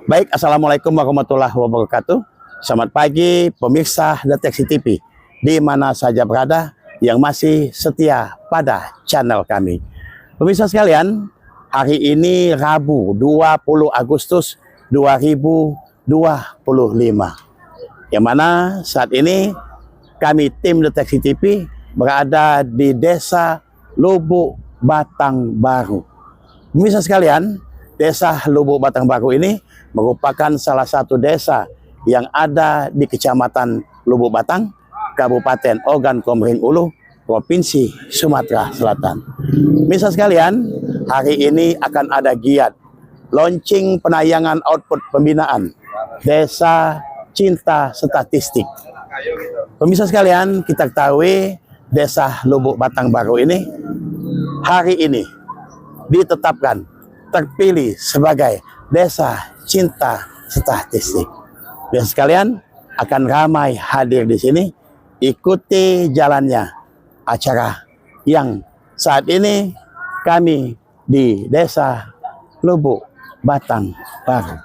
Baik, Assalamualaikum warahmatullahi wabarakatuh. Selamat pagi pemirsa Deteksi TV, di mana saja berada yang masih setia pada channel kami. Pemirsa sekalian, hari ini Rabu 20 Agustus 2025, yang mana saat ini kami tim Deteksi TV berada di Desa Lubuk Batang Baru. Pemirsa sekalian, Desa Lubuk Batang Baru ini merupakan salah satu desa yang ada di Kecamatan Lubuk Batang, Kabupaten Ogan Komering Ulu, Provinsi Sumatera Selatan. Pemirsa sekalian, hari ini akan ada giat launching penayangan output pembinaan Desa Cinta Statistik. Pemirsa sekalian, kita ketahui Desa Lubuk Batang Baru ini hari ini ditetapkan terpilih sebagai Desa Cinta Statistik. Dan sekalian akan ramai hadir di sini, ikuti jalannya acara yang saat ini kami di Desa Lubuk Batang Baru.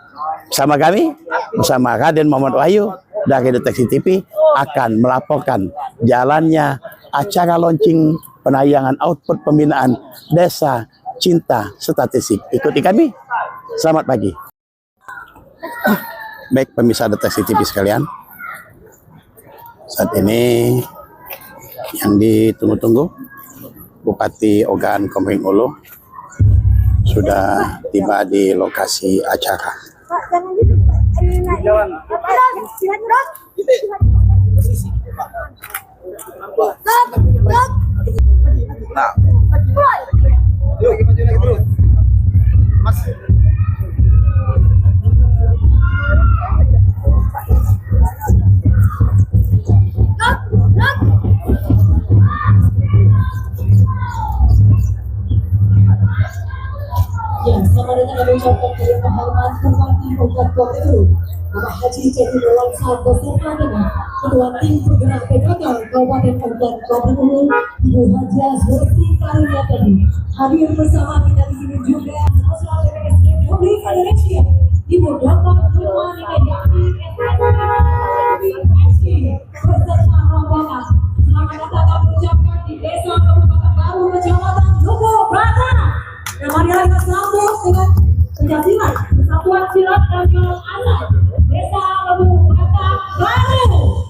Bersama kami, bersama Raden Muhammad Wahyu dari Deteksi TV akan melaporkan jalannya acara launching penayangan output pembinaan Desa Cinta Statistik. Ikuti kami. Selamat pagi. Baik pemirsa Deteksi TV sekalian, saat ini yang ditunggu-tunggu Bupati Ogan Komering Ulu sudah tiba di lokasi acara. Ya, selamat datang kami ucapkan terima hormat Bupati Ogan Komering Bapak Haji Jadi Longsa beserta dengan Ketua Tim Penggerak PKK Kabupaten Ogan Komering Ulu, Ibu Haja Zurfi Karyatani. Hadir bersama kita di sini juga Sosial PPS Republik Indonesia, Ibu Dr. Nurmani Mediani beserta rombongan. Selamat datang kami ucapkan di Desa Kabupaten Baru, Kecamatan Lubuk Batang. Dan marilah kita sambut dengan pencaksilan Persatuan Silat Nasional Anak Desa Lubuk Batang Baru.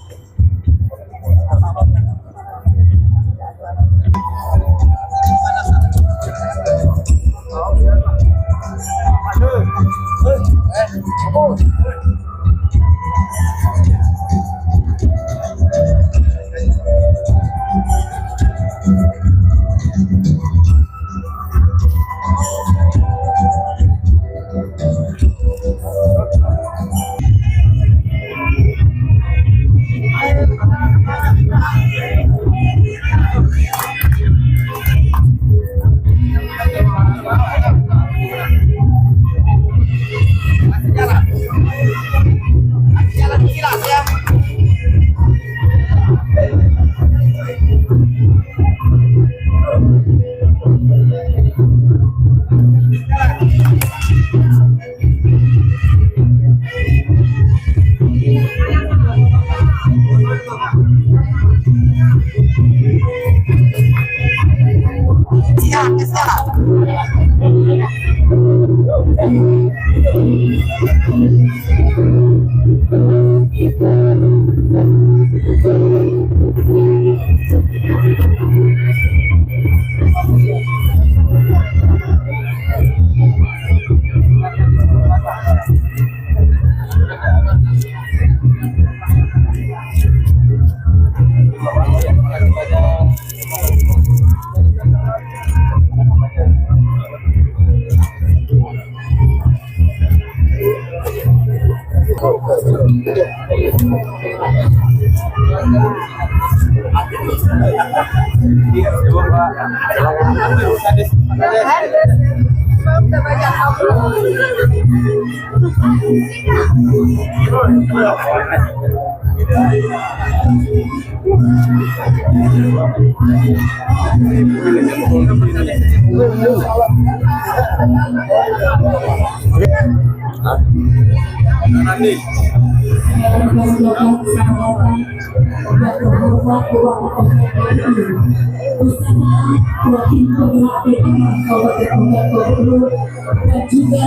dan juga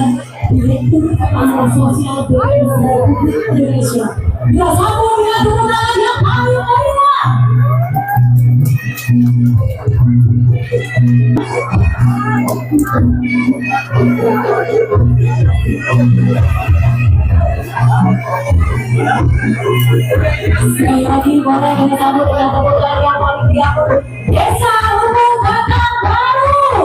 Direktur Kepala Sosial BPJS Republik Indonesia. Kita sambut dengan tepuk tangan yang paling meriah. Sekali lagi boleh kita sambut dengan tepuk tangan yang paling meriah. Desa Lubu Batang Baru.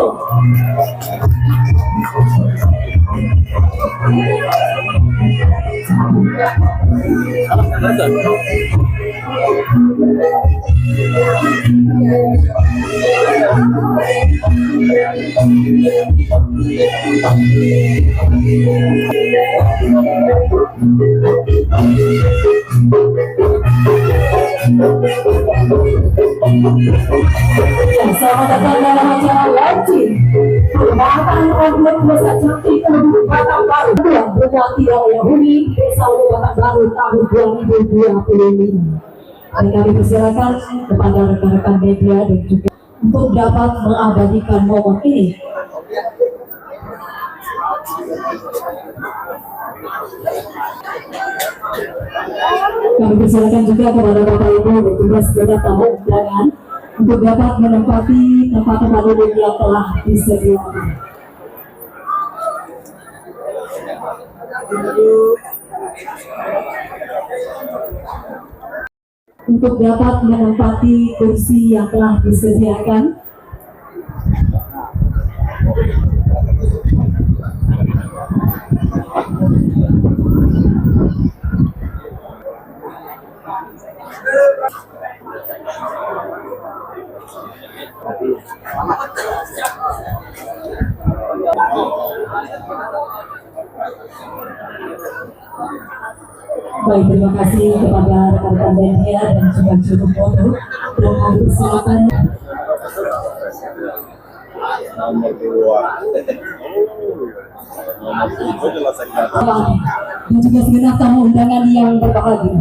Selamat datang dalam acara launching perubahan komplek desa cantik Lubu Batang Baru yang berarti oleh Huni Desa Lubu Batang Baru tahun 2025. Kami persilakan kepada rekan-rekan media dan juga untuk dapat mengabadikan momen ini. Kami persilakan juga kepada Bapak Ibu bertugas pada tamu undangan untuk dapat menempati tempat-tempat duduk yang telah disediakan. Untuk dapat menempati kursi yang telah disediakan. Baik, terima kasih kepada rekan-rekan media dan juga juru foto dan kami silakan dan juga segenap tamu undangan yang berbahagia.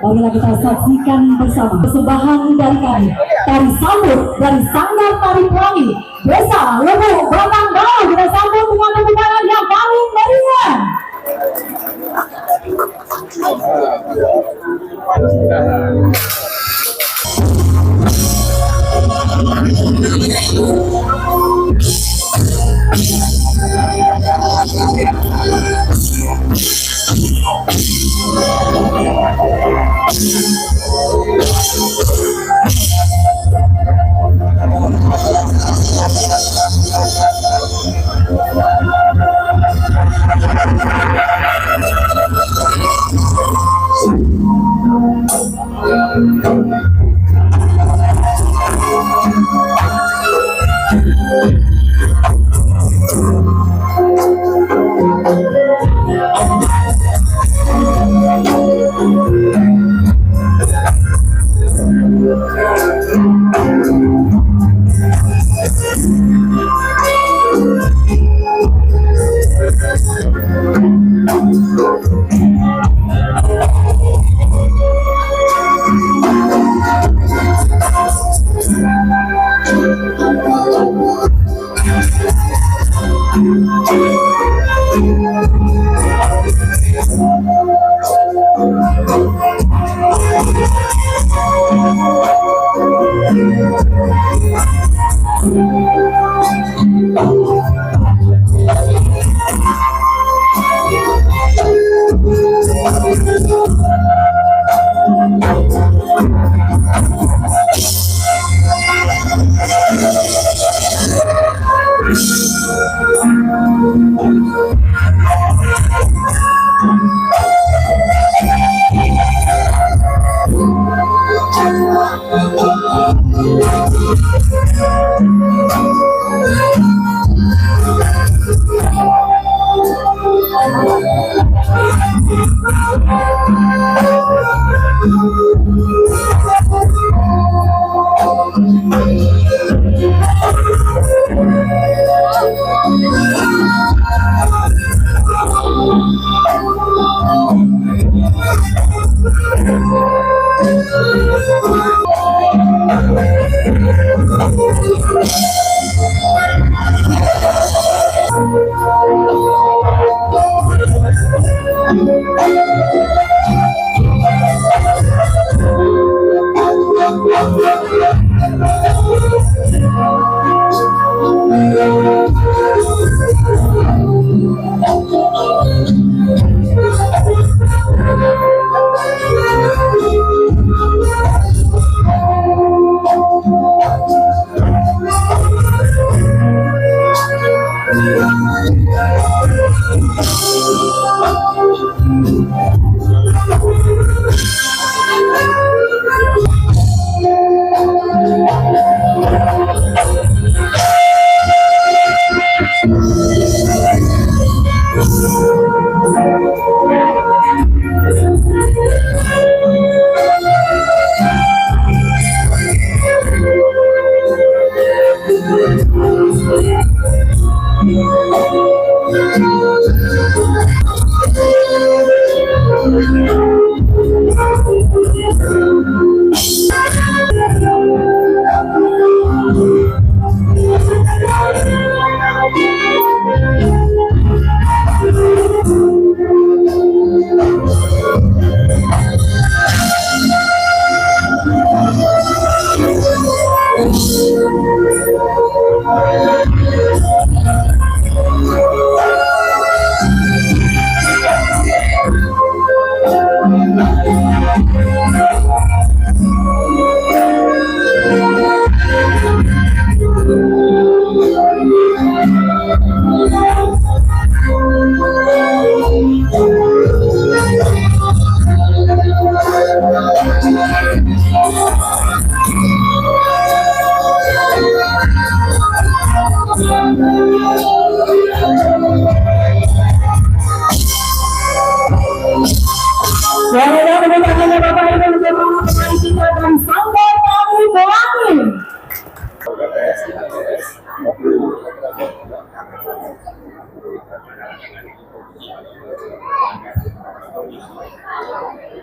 Marilah kita saksikan bersama persembahan dari kami, tari sambut dari Sanggar Tari Pelangi Desa Lubu Batang Baru. Kita sambut dengan tepuk tangan yang paling meriah.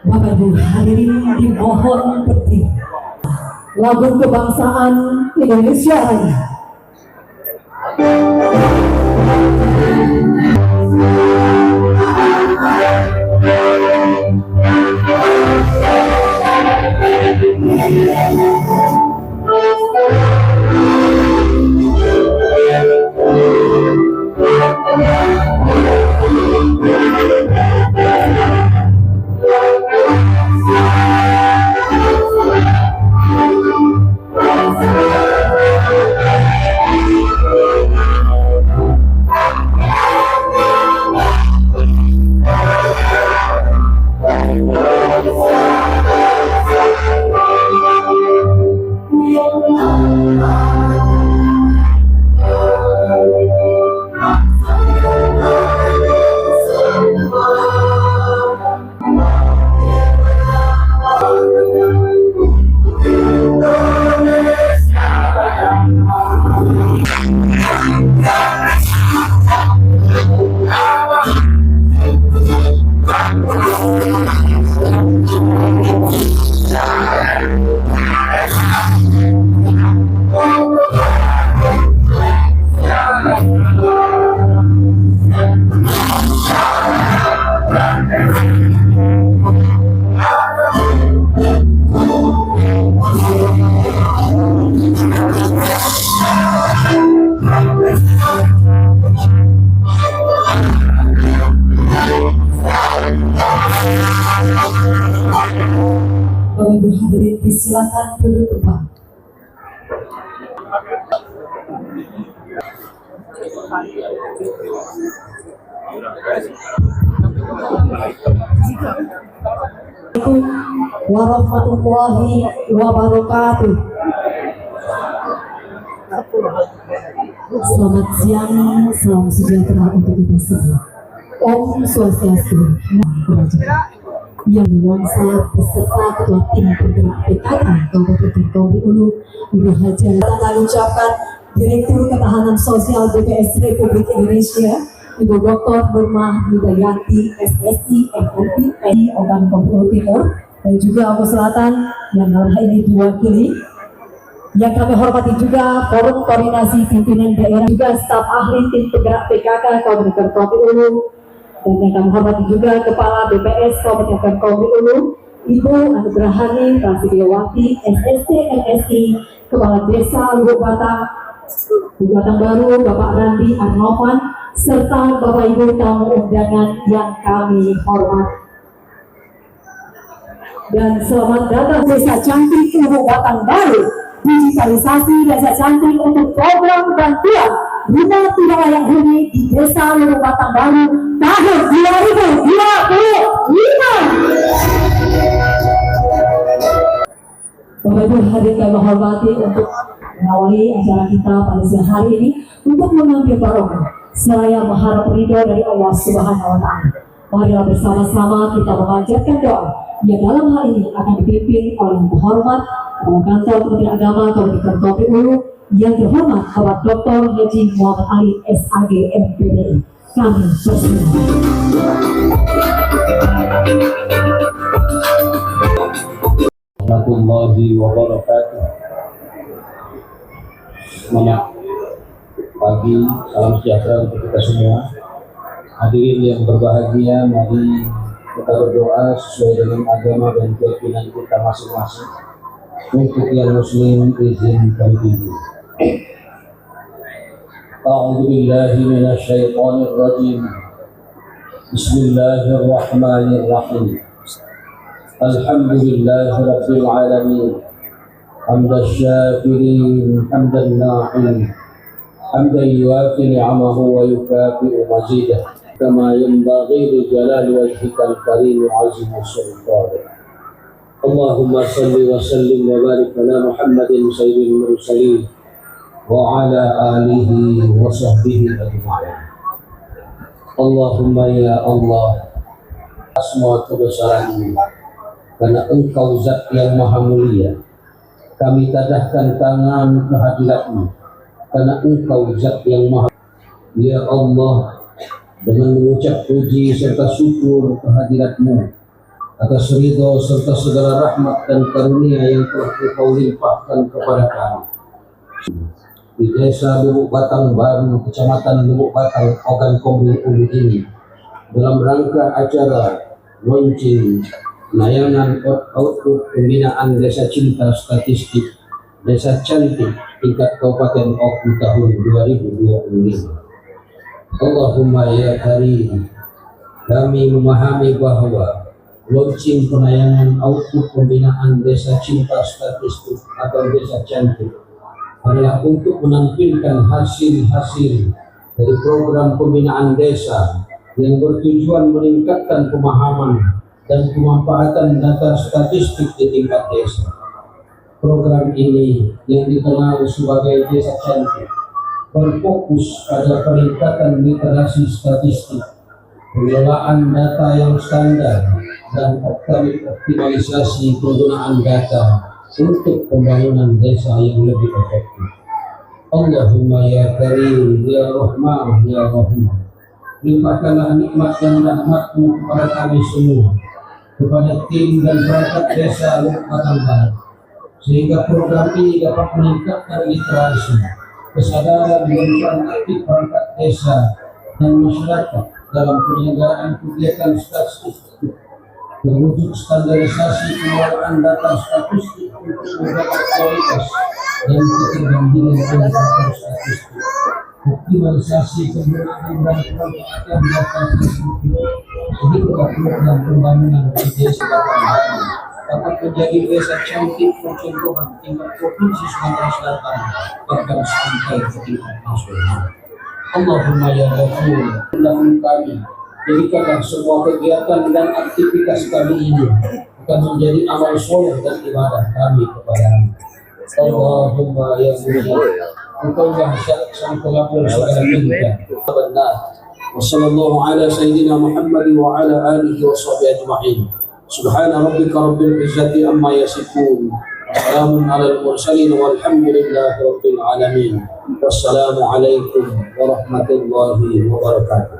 Bapak Ibu hadirin dimohon berdiri. Lagu kebangsaan Indonesia Raya. Bapak Ibu hadirin disilakan duduk kembali. Assalamualaikum warahmatullahi wabarakatuh. Selamat siang, salam sejahtera untuk kita semua. Om Swastiastu, Namo Buddhaya. Yang Nuansa beserta ketua tim penggerak PKK Kabupaten Kaumbi Ulu, Ibu Haja. Kami ucapkan Direktur Ketahanan Sosial BPS Republik Indonesia, Ibu Dr. Nurmah Widayanti, SSI, MNP, PI, Ogan Komoro Timur, dan juga Ogo Selatan yang dalam hal ini diwakili. Yang kami hormati juga Forum Koordinasi Pimpinan Daerah, juga staf ahli tim penggerak PKK Kabupaten Kaumbi Ulu, dan yang kami hormati juga Kepala BPS Kabupaten Kaumbi Ulu, Ibu Anugrahani Prasidiawati, SST MSI, Kepala Desa Lubuk Batang, Batang Baru, Bapak Randi Arnovan, serta Bapak Ibu tamu undangan yang kami hormati. Dan selamat datang Desa Cantik Lubuk Batang Baru, digitalisasi Desa Cantik untuk program bantuan rumah tidak layak huni di Desa Lubuk Batang Baru tahun 2025. Bapak Ibu hadirin kami hormati untuk mengawali acara kita pada siang hari ini untuk mengambil barokah seraya mengharap ridho dari Allah Subhanahu wa Ta'ala. Marilah bersama-sama kita memanjatkan doa yang dalam hal ini akan dipimpin oleh yang terhormat Kepala Kantor Kementerian Agama Kabupaten Kopi Ulu yang terhormat Bapak Dr. Haji Muhammad Ali SAG MPDI. Kami bersilakan. Warahmatullahi wabarakatuh. Selamat pagi, salam sejahtera untuk kita semua. Hadirin yang berbahagia, mari kita berdoa sesuai dengan agama dan keyakinan kita masing-masing. Untuk yang muslim, izin kami pimpin. A'udzu billahi minasyaitonir rajim. Bismillahirrahmanirrahim. Alhamdulillahi rabbil alamin. Hamdan syakirin, hamdan na'im. Hamdan yuwafi ni'amahu wa yukafi'u mazidah. Kama yanbaghi li jalali wajhikal karim azim sultanik. Allahumma salli wa sallim wa barik ala Muhammadin sayyidil mursalin wa ala alihi wa sahbihi ajma'in. Allahumma ya Allah, semua kebesaran karena Engkau zat yang maha mulia, kami tadahkan tangan kehadirat-Mu karena Engkau zat yang maha. Ya Allah, dengan mengucap puji serta syukur kehadirat-Mu atas ridho serta segala rahmat dan karunia yang telah Engkau limpahkan kepada kami di Desa Lubuk Batang Baru, Kecamatan Lubuk Batang, Ogan Komering Ulu ini, dalam rangka acara launching layanan output pembinaan Desa Cinta Statistik Desa Cantik tingkat Kabupaten Oku tahun 2025. Allahumma ya karim, kami memahami bahwa launching penayangan output pembinaan Desa Cinta Statistik atau Desa Cantik adalah untuk menampilkan hasil-hasil dari program pembinaan desa yang bertujuan meningkatkan pemahaman dan pemanfaatan data statistik di tingkat desa. Program ini yang dikenal sebagai Desa Cantik berfokus pada peningkatan literasi statistik, pengelolaan data yang standar, dan optimalisasi penggunaan data untuk pembangunan desa yang lebih efektif. Allahumma ya karim, ya rahman, ya rahim, limpahkanlah nikmat dan rahmat-Mu kepada kami semua, kepada tim dan perangkat desa Lubuk Batang Baru, sehingga program ini dapat meningkatkan literasi, kesadaran dan peran aktif perangkat desa dan masyarakat dalam penyelenggaraan kegiatan statistik, terwujud standarisasi pengelolaan data statistik untuk menjaga kualitas dan keterbandingan indikator statistik, optimalisasi penggunaan dan pemanfaatan data statistik, sehingga program pembangunan di desa dapat menjadi desa cantik percontohan tingkat provinsi Sumatera Selatan bahkan sampai ke tingkat nasional. Allahumma ya Ghafur, tolong kami, jadikanlah semua kegiatan dan aktivitas kami ini akan menjadi amal soleh dan ibadah kami kepada-Mu. Allahumma ya Muhyi, Engkaulah sang pelapor segala tingkah. Benar. Wassallallahu ala sayyidina Muhammad wa ala alihi wa sahbihi ajma'in. Subhana rabbika rabbil izzati amma yasifun. Salamun alal mursalin walhamdulillahi rabbil alamin. Wassalamu alaikum warahmatullahi wabarakatuh.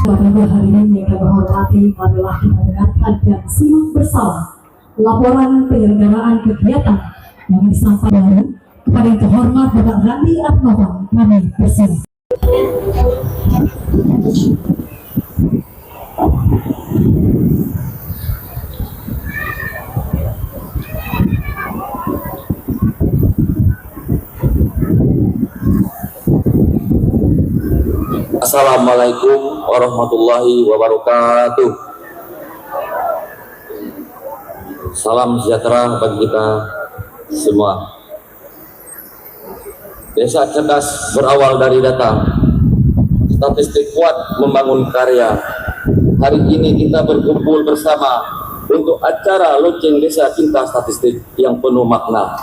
Pada hari ini yang kami hormati, marilah kita dengarkan dan simak bersama laporan penyelenggaraan kegiatan yang disampaikan kepada yang terhormat Bapak Randi Abnovan. Kami bersilakan. Assalamualaikum warahmatullahi wabarakatuh. Salam sejahtera bagi kita semua. Desa cerdas berawal dari data. Statistik kuat membangun karya. Hari ini kita berkumpul bersama untuk acara launching Desa Cinta Statistik yang penuh makna.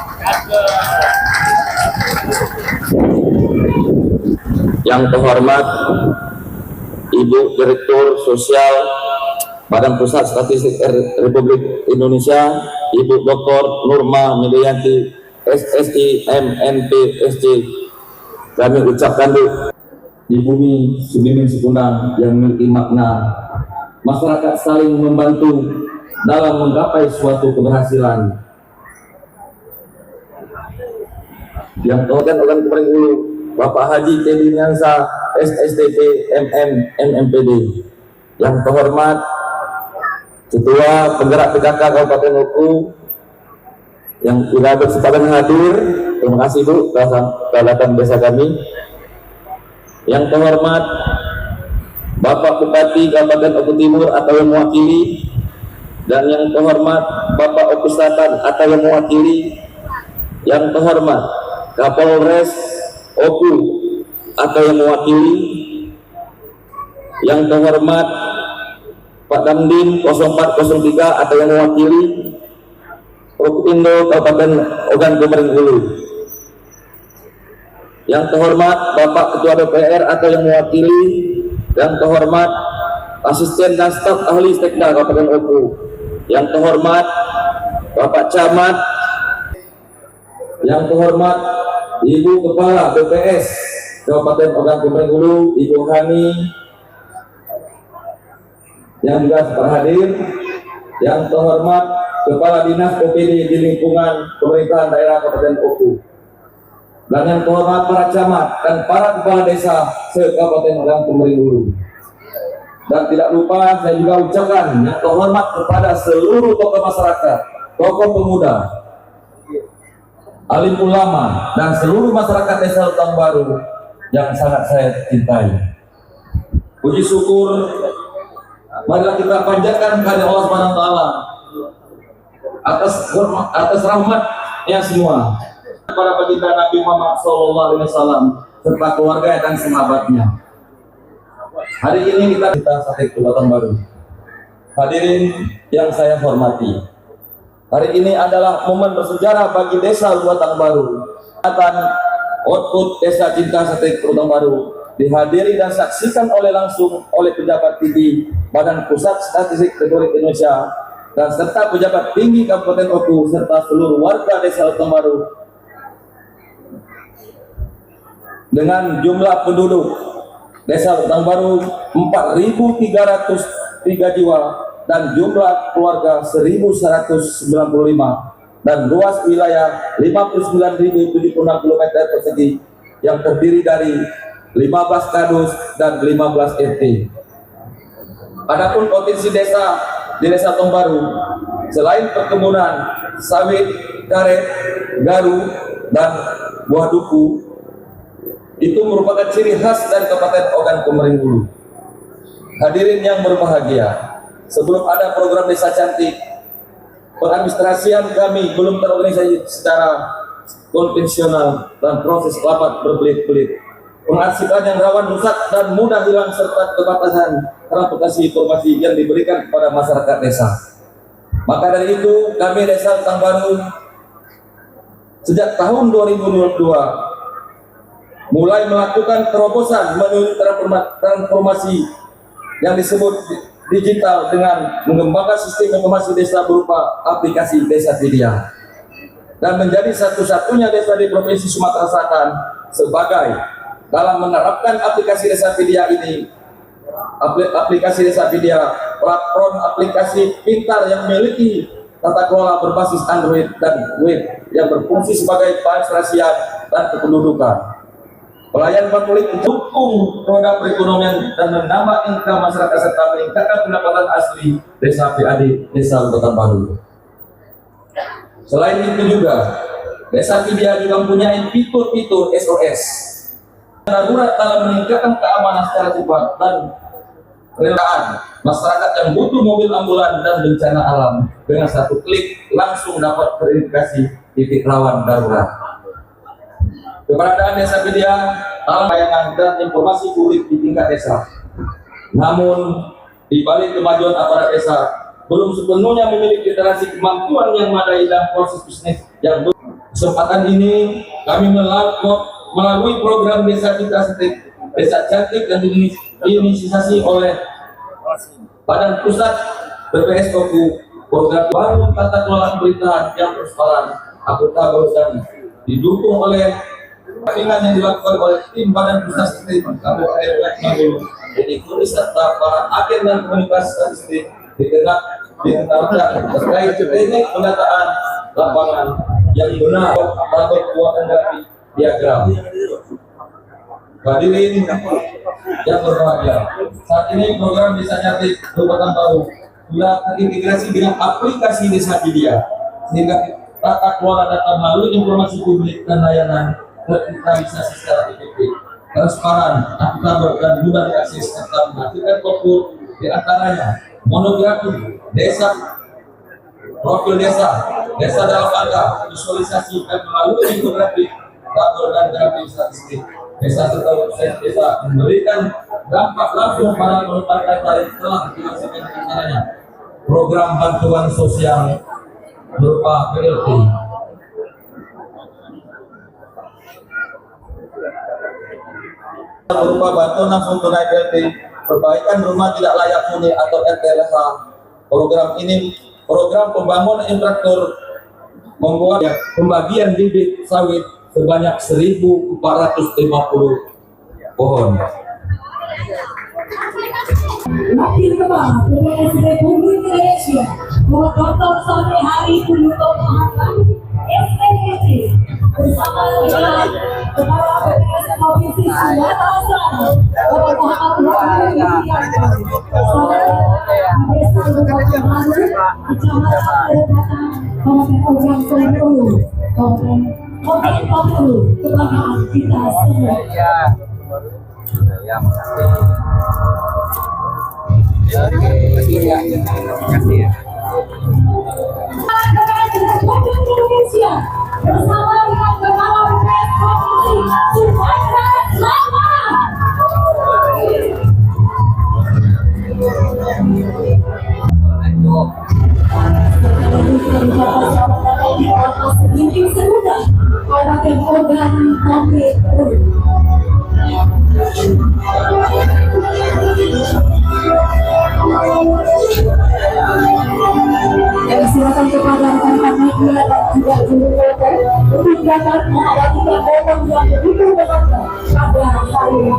Yang terhormat Ibu Direktur Sosial Badan Pusat Statistik Republik Indonesia, Ibu Dr. Nurma Medianti, SSI MNPSC, kami ucapkan di bumi Subimbing Sukundang yang memiliki makna, masyarakat saling membantu dalam menggapai suatu keberhasilan. Yang terhormat organ Kepering Hulu, Bapak Haji Teddy Nyansa, SSDP MMPD. Yang terhormat Ketua Penggerak PKK Kabupaten Oku yang sudah bersepadan hadir, terima kasih Bu datang desa kami. Yang terhormat Bapak Bupati Kabupaten Oku Timur atau yang mewakili, dan yang terhormat Bapak Oku Selatan atau yang mewakili, yang terhormat Kapolres Oku atau yang mewakili, yang terhormat Pak Damdim 0403 atau yang mewakili, Prokindo Kabupaten Ogan Komering Ulu. Yang terhormat Bapak Ketua DPR atau yang mewakili, yang terhormat Asisten dan Staf Ahli Stekda Kabupaten Oku. Yang terhormat Bapak Camat, yang terhormat Ibu Kepala BPS Kabupaten Ogan Komering Ulu, Ibu Hani, yang juga hadir. Yang terhormat Kepala Dinas OPD di lingkungan pemerintahan daerah Kabupaten Oku, dan yang terhormat para camat dan para kepala desa se-Kabupaten Ogan Komering Ulu. Dan tidak lupa saya juga ucapkan yang terhormat kepada seluruh tokoh masyarakat, tokoh pemuda, alim ulama, dan seluruh masyarakat Desa Lutang Baru yang sangat saya cintai. Puji syukur marilah kita panjatkan kepada Allah Subhanahu wa taala atas rahmatnya semua kepada baginda Nabi Muhammad SAW serta keluarga dan sahabatnya. Hari ini kita Sate Lutang Baru. Hadirin yang saya hormati, hari ini adalah momen bersejarah bagi Desa Lutang Baru. Output Desa Cinta Sate Lutang Baru dihadiri dan saksikan langsung oleh pejabat tinggi Badan Pusat Statistik Republik Indonesia dan serta pejabat tinggi Kabupaten Oku serta seluruh warga Desa Lutang Baru dengan jumlah penduduk Desa Lutang Baru 4.303 jiwa dan jumlah keluarga 1.195 dan luas wilayah 59.076 km persegi yang terdiri dari 15 kadus dan 15 RT. Adapun potensi desa di Desa Lutang Baru selain perkebunan sawit, karet, garu, dan buah duku, itu merupakan ciri khas dari Kabupaten Ogan Komering Ulu. Hadirin yang berbahagia, sebelum ada program Desa Cantik, pengadministrasian kami belum terorganisasi secara konvensional dan proses rapat berbelit-belit. Pengasihan yang rawan rusak dan mudah hilang serta keterbatasan transportasi informasi yang diberikan kepada masyarakat desa. Maka dari itu kami Desa Lutang Baru sejak tahun 2022 mulai melakukan terobosan menuju transformasi yang disebut digital dengan mengembangkan sistem informasi desa berupa aplikasi Desapedia, dan menjadi satu-satunya desa di Provinsi Sumatera Selatan sebagai dalam menerapkan aplikasi Desapedia ini. Aplikasi Desapedia platform aplikasi pintar yang memiliki tata kelola berbasis Android dan web yang berfungsi sebagai administrasian dan kependudukan. Pelayanan publik mendukung roda perekonomian dan menambah income masyarakat serta meningkatkan pendapatan asli Desa PAD Desa Lutang Baru. Selain itu juga Desapedia juga mempunyai fitur-fitur SOS darurat dalam meningkatkan keamanan secara cepat dan relaan masyarakat yang butuh mobil ambulan dan bencana alam dengan satu klik langsung dapat teridentifikasi titik rawan darurat. Keberadaan desa Bedia dalam bayangan dan informasi publik di tingkat desa. Namun, di balik kemajuan aparat desa, belum sepenuhnya memiliki literasi kemampuan yang memadai dalam proses bisnis yang kesempatan ini kami melalui program Desa Citra Cantik, Desa Cantik dan diinisiasi oleh Badan Pusat BPS Koku, program bangun tata kelola pemerintahan yang transparan, akuntabel dan didukung oleh pendampingan yang dilakukan oleh tim Badan Pusat Statistik Kabupaten Bengkulu, jadi serta para agen dan komunikasi statistik terkait teknik pendataan lapangan yang benar atau kekuatan dari diagram. Hadirin yang berbahagia, saat ini program Desa Cantik Kabupaten Baru sudah terintegrasi dengan aplikasi Desa Bedia, sehingga tata kelola data melalui informasi publik dan layanan terdigitalisasi secara efektif, transparan, akuntabel dan mudah diakses serta menghasilkan output di antaranya monografi desa, profil desa, desa dalam angka, visualisasi dan melalui infografik, tabel dan grafik statistik. Desa serta website desa memberikan dampak langsung pada penumpang data yang telah dilaksanakan antaranya program bantuan sosial berupa PLT, berupa bantuan langsung tunai PLT, perbaikan rumah tidak layak huni atau RTLH. Program ini program pembangunan infrastruktur membuat pembagian bibit sawit sebanyak 1.450 pohon. Wakil Kepala BPS Republik Indonesia, Bapak Dr. Sony Hari Puluto Mahathir, SPPT, bersama dengan Kepala BPS Provinsi Sumatera Selatan, Bapak Muhammad Wahyu Widianto, Desa Kabupaten Baru, Kecamatan Kabupaten Ujang Kulon, Kabupaten Bengkulu, kebanggaan kita semua. Indonesia bersama dengan Kepala BPS Provinsi Sumatera Selatan. Sedikit semudah Kabupaten Ogan Komplek. Silakan kepada rekan-rekan media dan juga juru foto untuk dapat mengabadikan momen yang begitu berharga pada hari ini.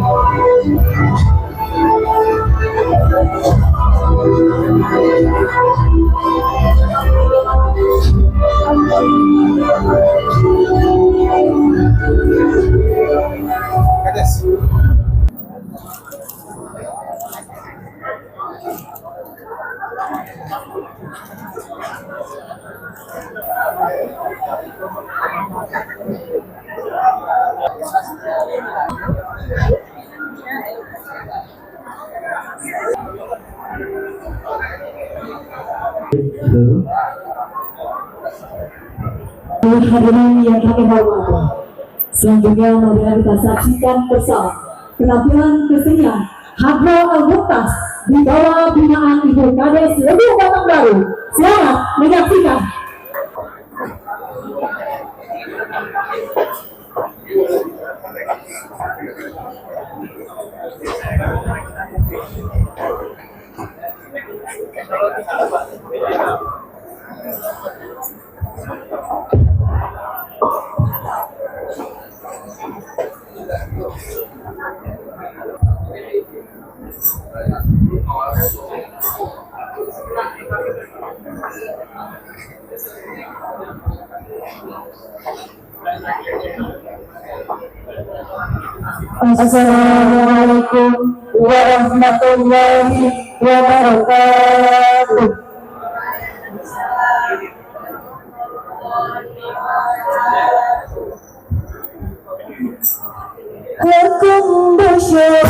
Hadirin yang kami hormati, selanjutnya marilah kita saksikan bersama penampilan kesenian Hadro Al-Muktas di bawah binaan Ibu Kades Lebih Batang Baru. Selamat menyaksikan. Assalamualaikum warahmatullahi wabarakatuh. Lakum basyara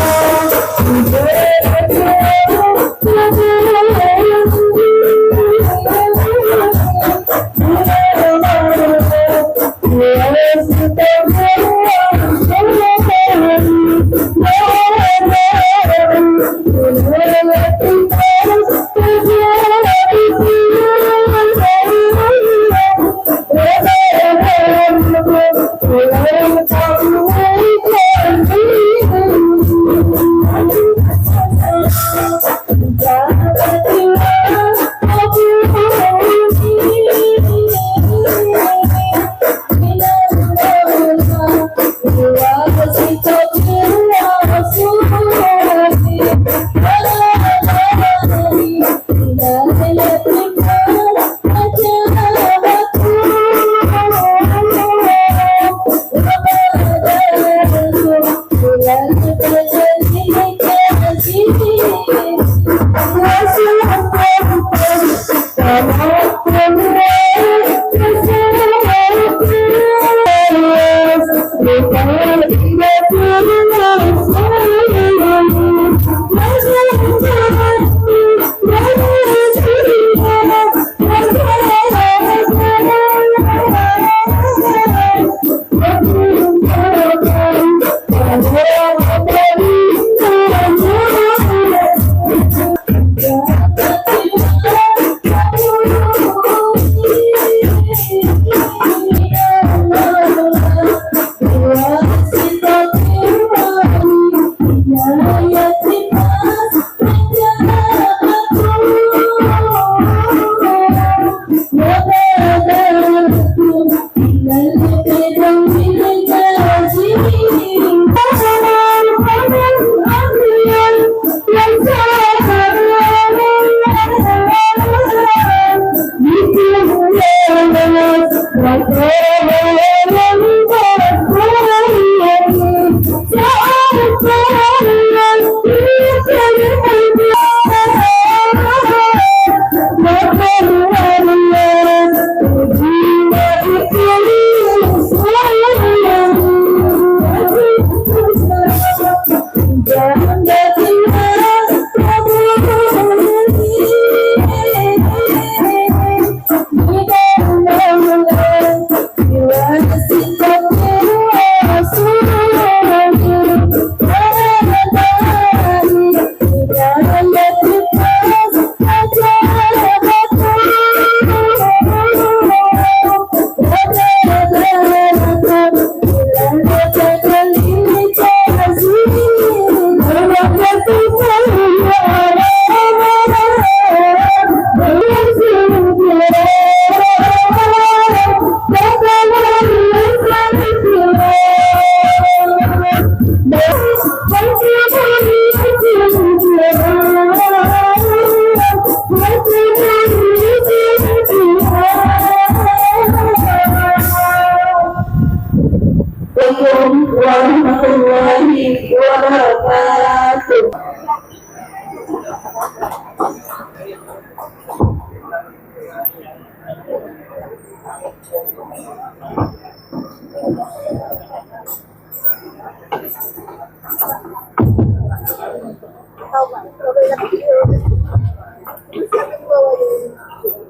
warahmatullahi wabarakatuh.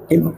Ibu.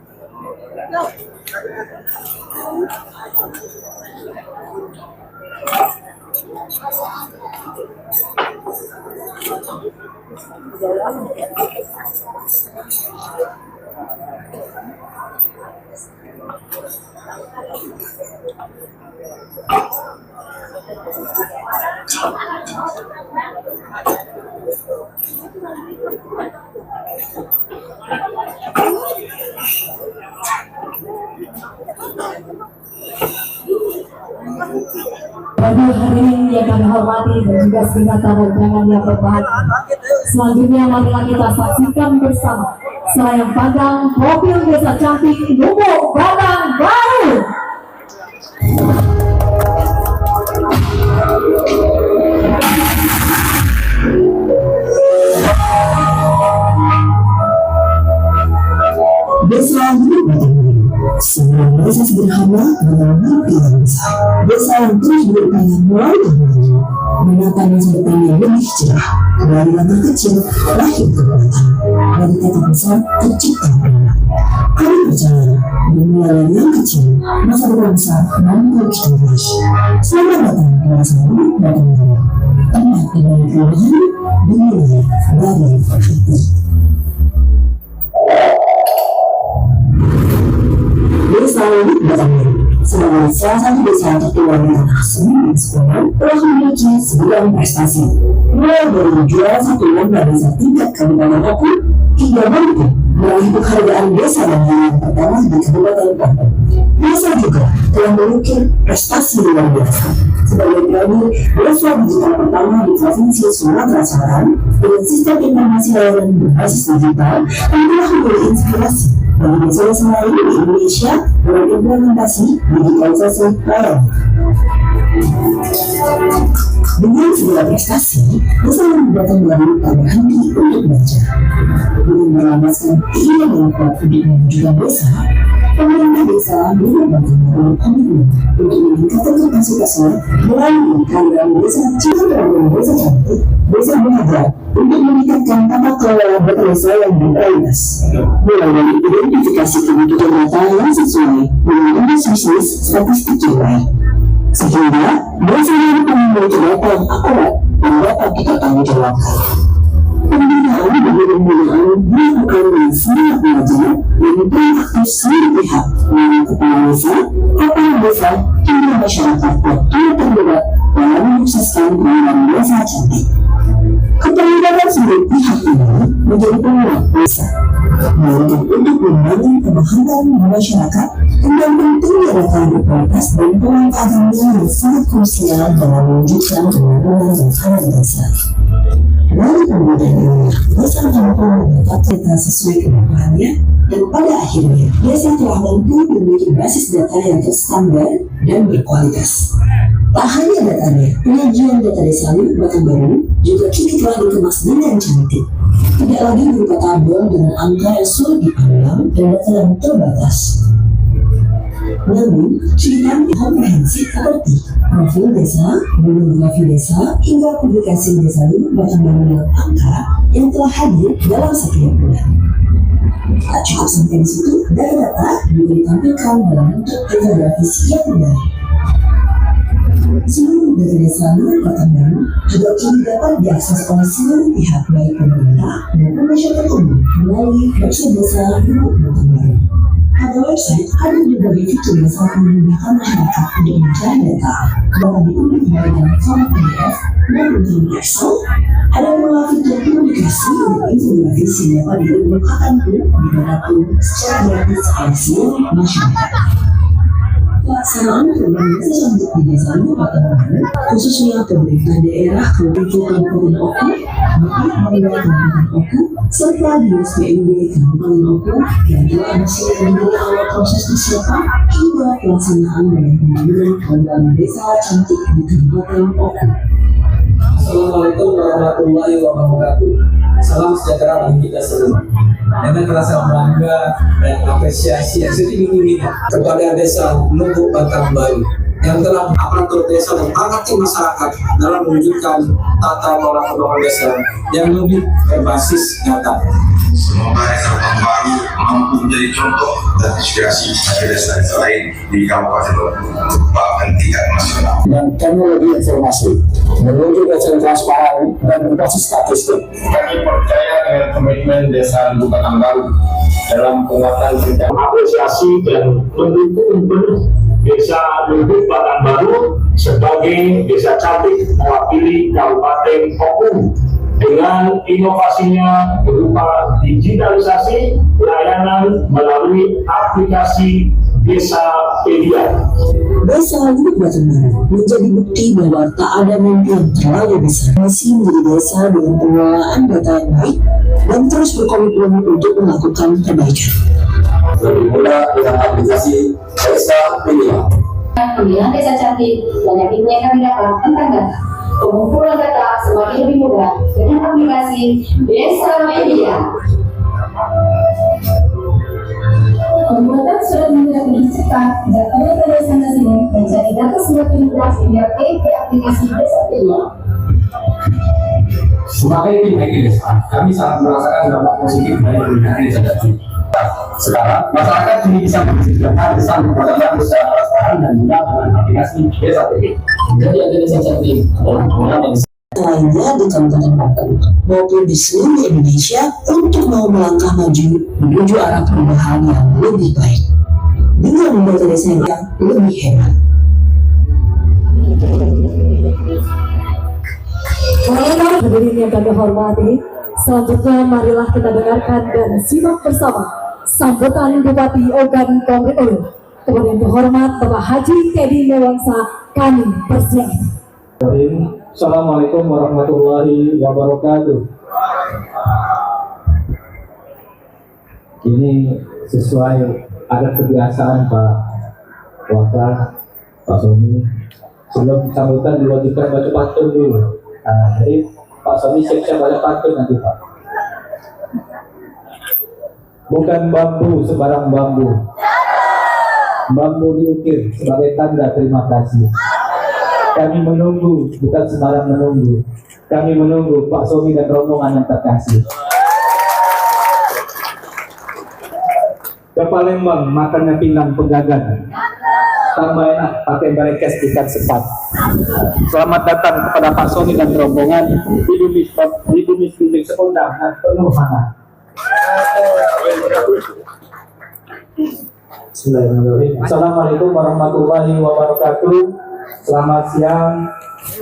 Bagi hadirin yang kami hormati dan juga segenap tamu undangan yang berbahagia. Selanjutnya marilah kita saksikan bersama selayang pandang mobil desa cantik Lubuk Batang Baru. Desa Lubuk Batang Baru, sebuah desa sederhana dengan mimpi yang besar. Desa yang terus berupaya melalui teknologi menata masa depan yang lebih cerah. Dari langkah kecil lahir kekuatan, dari kata besar tercipta perubahan. Kami percaya dimulai dari yang kecil, masa depan besar mampu kita raih. Selamat datang di Desa Lubuk Batang Baru, tempat di bawah perubahan dimulai dari hati. Desa Lubuk Batang Baru sebagai salah satu desa tertua di tanah seni dan sekolah telah memiliki segudang prestasi, mulai dari juara satu lomba desa tingkat kabupaten Oku hingga mampu meraih penghargaan desa dan yang pertama di Kabupaten Oku. Desa juga telah mengukir prestasi luar biasa sebagai pionir desa digital pertama di Provinsi Sumatera Selatan dengan sistem informasi layanan berbasis digital yang telah memberi inspirasi bagi desa-desa lain di Indonesia dalam implementasi digitalisasi layanan. Dengan segala prestasi, Desa Batang Baru tak berhenti untuk belajar. Dengan melambatkan keinginan yang kuat untuk mewujudkan desa, pemerintah desa Desa Batang Baru komitmen untuk meningkatkan kapasitasnya melalui program Desa Cinta dan Desa Cantik, Desa Bahagia untuk meningkatkan tata kelola desa yang berkualitas, mulai dari identifikasi kebutuhan data yang sesuai dengan indeks bisnis statistik jiwa, sehingga desa yang memiliki data yang akurat dan dapat kita tanggung jawabkan. Pembinaan dan pembinaan dilakukan dengan semangat belajar yang proaktif seluruh pihak, mulai kepala desa, kepala desa, hingga masyarakat yang turut terlibat dalam menyukseskan program Desa Cantik. Keterlibatan seluruh pihak ini menjadi penguat desa, melainkan untuk membangun pemahaman masyarakat tentang pentingnya data berkualitas dan pemanfaatannya yang sangat krusial dalam mewujudkan pembangunan yang ada di desa. Melalui pembinaan ini, desa mampu menetapkan data sesuai kebutuhannya, dan pada akhirnya desa telah mampu memiliki basis data yang terstandar dan berkualitas. Tak hanya datanya, penyajian data desa Batang Baru juga kini telah dikemas dengan cantik. Tidak lagi berupa tabel dengan angka yang sulit dipandang dan data yang terbatas. Namun, cerita komprehensif seperti profil desa, biografi desa, hingga publikasi desa Batang Baru dengan angka yang telah hadir dalam setiap bulan. Tak cukup sampai di situ, data juga ditampilkan dalam bentuk infografis yang menarik. Seluruh data desa Batang Baru juga kini dapat diakses oleh seluruh pihak baik pemerintah maupun masyarakat umum melalui website desa Batang Baru. Pada website ada berbagai fitur yang sangat memudahkan masyarakat untuk mencari data, dapat diunduh kembali dalam format PDF dan untuk Excel. Ada pula fitur publikasi dan infografis yang dapat dipublikasikan pun secara gratis oleh seluruh masyarakat. Pelaksanaan program Desa Cantik di Desa Batang Baru, khususnya pemerintah daerah Kabupaten Oku, Bupati Kabupaten Oku, serta Dinas PUD Kabupaten Oku yang telah masih menjadi awal proses persiapan hingga pelaksanaan dalam pembangunan program Desa Cantik di Kabupaten Oku. Assalamualaikum warahmatullahi wabarakatuh. Salam sejahtera bagi kita semua. Dengan rasa bangga dan apresiasi yang setinggi-tingginya kepada Desa Lubuk Batang Baru yang telah aparatur desa dan aktif masyarakat dalam mewujudkan tata kelola pembangunan desa yang lebih berbasis data. Semoga Desa Batang Baru mampu menjadi contoh dan inspirasi bagi desa-desa lain di Kabupaten Oku bahkan tingkat nasional. Dan teknologi informasi menuju desa transparan dan berbasis statistik. Kami percaya dengan komitmen Desa Lubuk Batang Baru dalam penguatan bidang apresiasi dan mendukung penuh Desa Lubuk Batang Baru sebagai desa cantik mewakili Kabupaten Oku dengan inovasinya berupa digitalisasi layanan melalui aplikasi Desa Pedia. Desa Lubuk Batang Baru menjadi bukti bahwa tak ada mimpi yang terlalu besar. Masih menjadi desa dengan pengelolaan data yang baik dan terus berkomitmen untuk melakukan perbaikan. Lebih mudah dengan aplikasi Desa Pedia. Pemilihan desa cantik, banyak info yang kami dapat tentang data. Pengumpulan data semakin lebih mudah dengan aplikasi Desa Media. Pembuatan surat menyurat dicetak data desa ini menjadi data semakin mudah sehingga aplikasi Desa Media. Sebagai tim desa, kami sangat merasakan dampak positif dari penggunaan desa cantik. Sekarang, masyarakat kini bisa menceritakan desa berkualitas secara transparan dan mudah dengan aplikasi Desa Pedia. Jadi ada desa cantik adalah program yang Lainnya di Kabupaten Oku maupun di seluruh Indonesia untuk mau melangkah maju menuju arah perubahan yang lebih baik dengan membuat desa yang lebih hebat. Para hadirin yang kami hormati, selanjutnya marilah kita dengarkan dan simak bersama sambutan Bupati Ogan Komering kepada yang terhormat Bapak Haji Teddy Mewangsa. Kami persilakan. Assalamualaikum warahmatullahi wabarakatuh. Ini sesuai adat kebiasaan Pak Wakil, Pak Soni, Sebelum sambutan diwajibkan baca pantun dulu. Nah, jadi Pak Sony siap-siap baca pantun nanti Pak. Bukan bambu sebarang bambu. Bambu diukir sebagai tanda terima kasih. Kami menunggu, bukan sembarang menunggu. Kami menunggu Pak Sony dan rombongan yang terkasih. Ke Palembang makannya pindang pegagan. Tambah enak pakai barekes ikan sepat. Selamat datang kepada Pak Sony dan rombongan di bumi Sunding Sekondang dan penuh hangat. Bismillahirrahmanirrahim. Assalamualaikum warahmatullahi wabarakatuh. Selamat siang.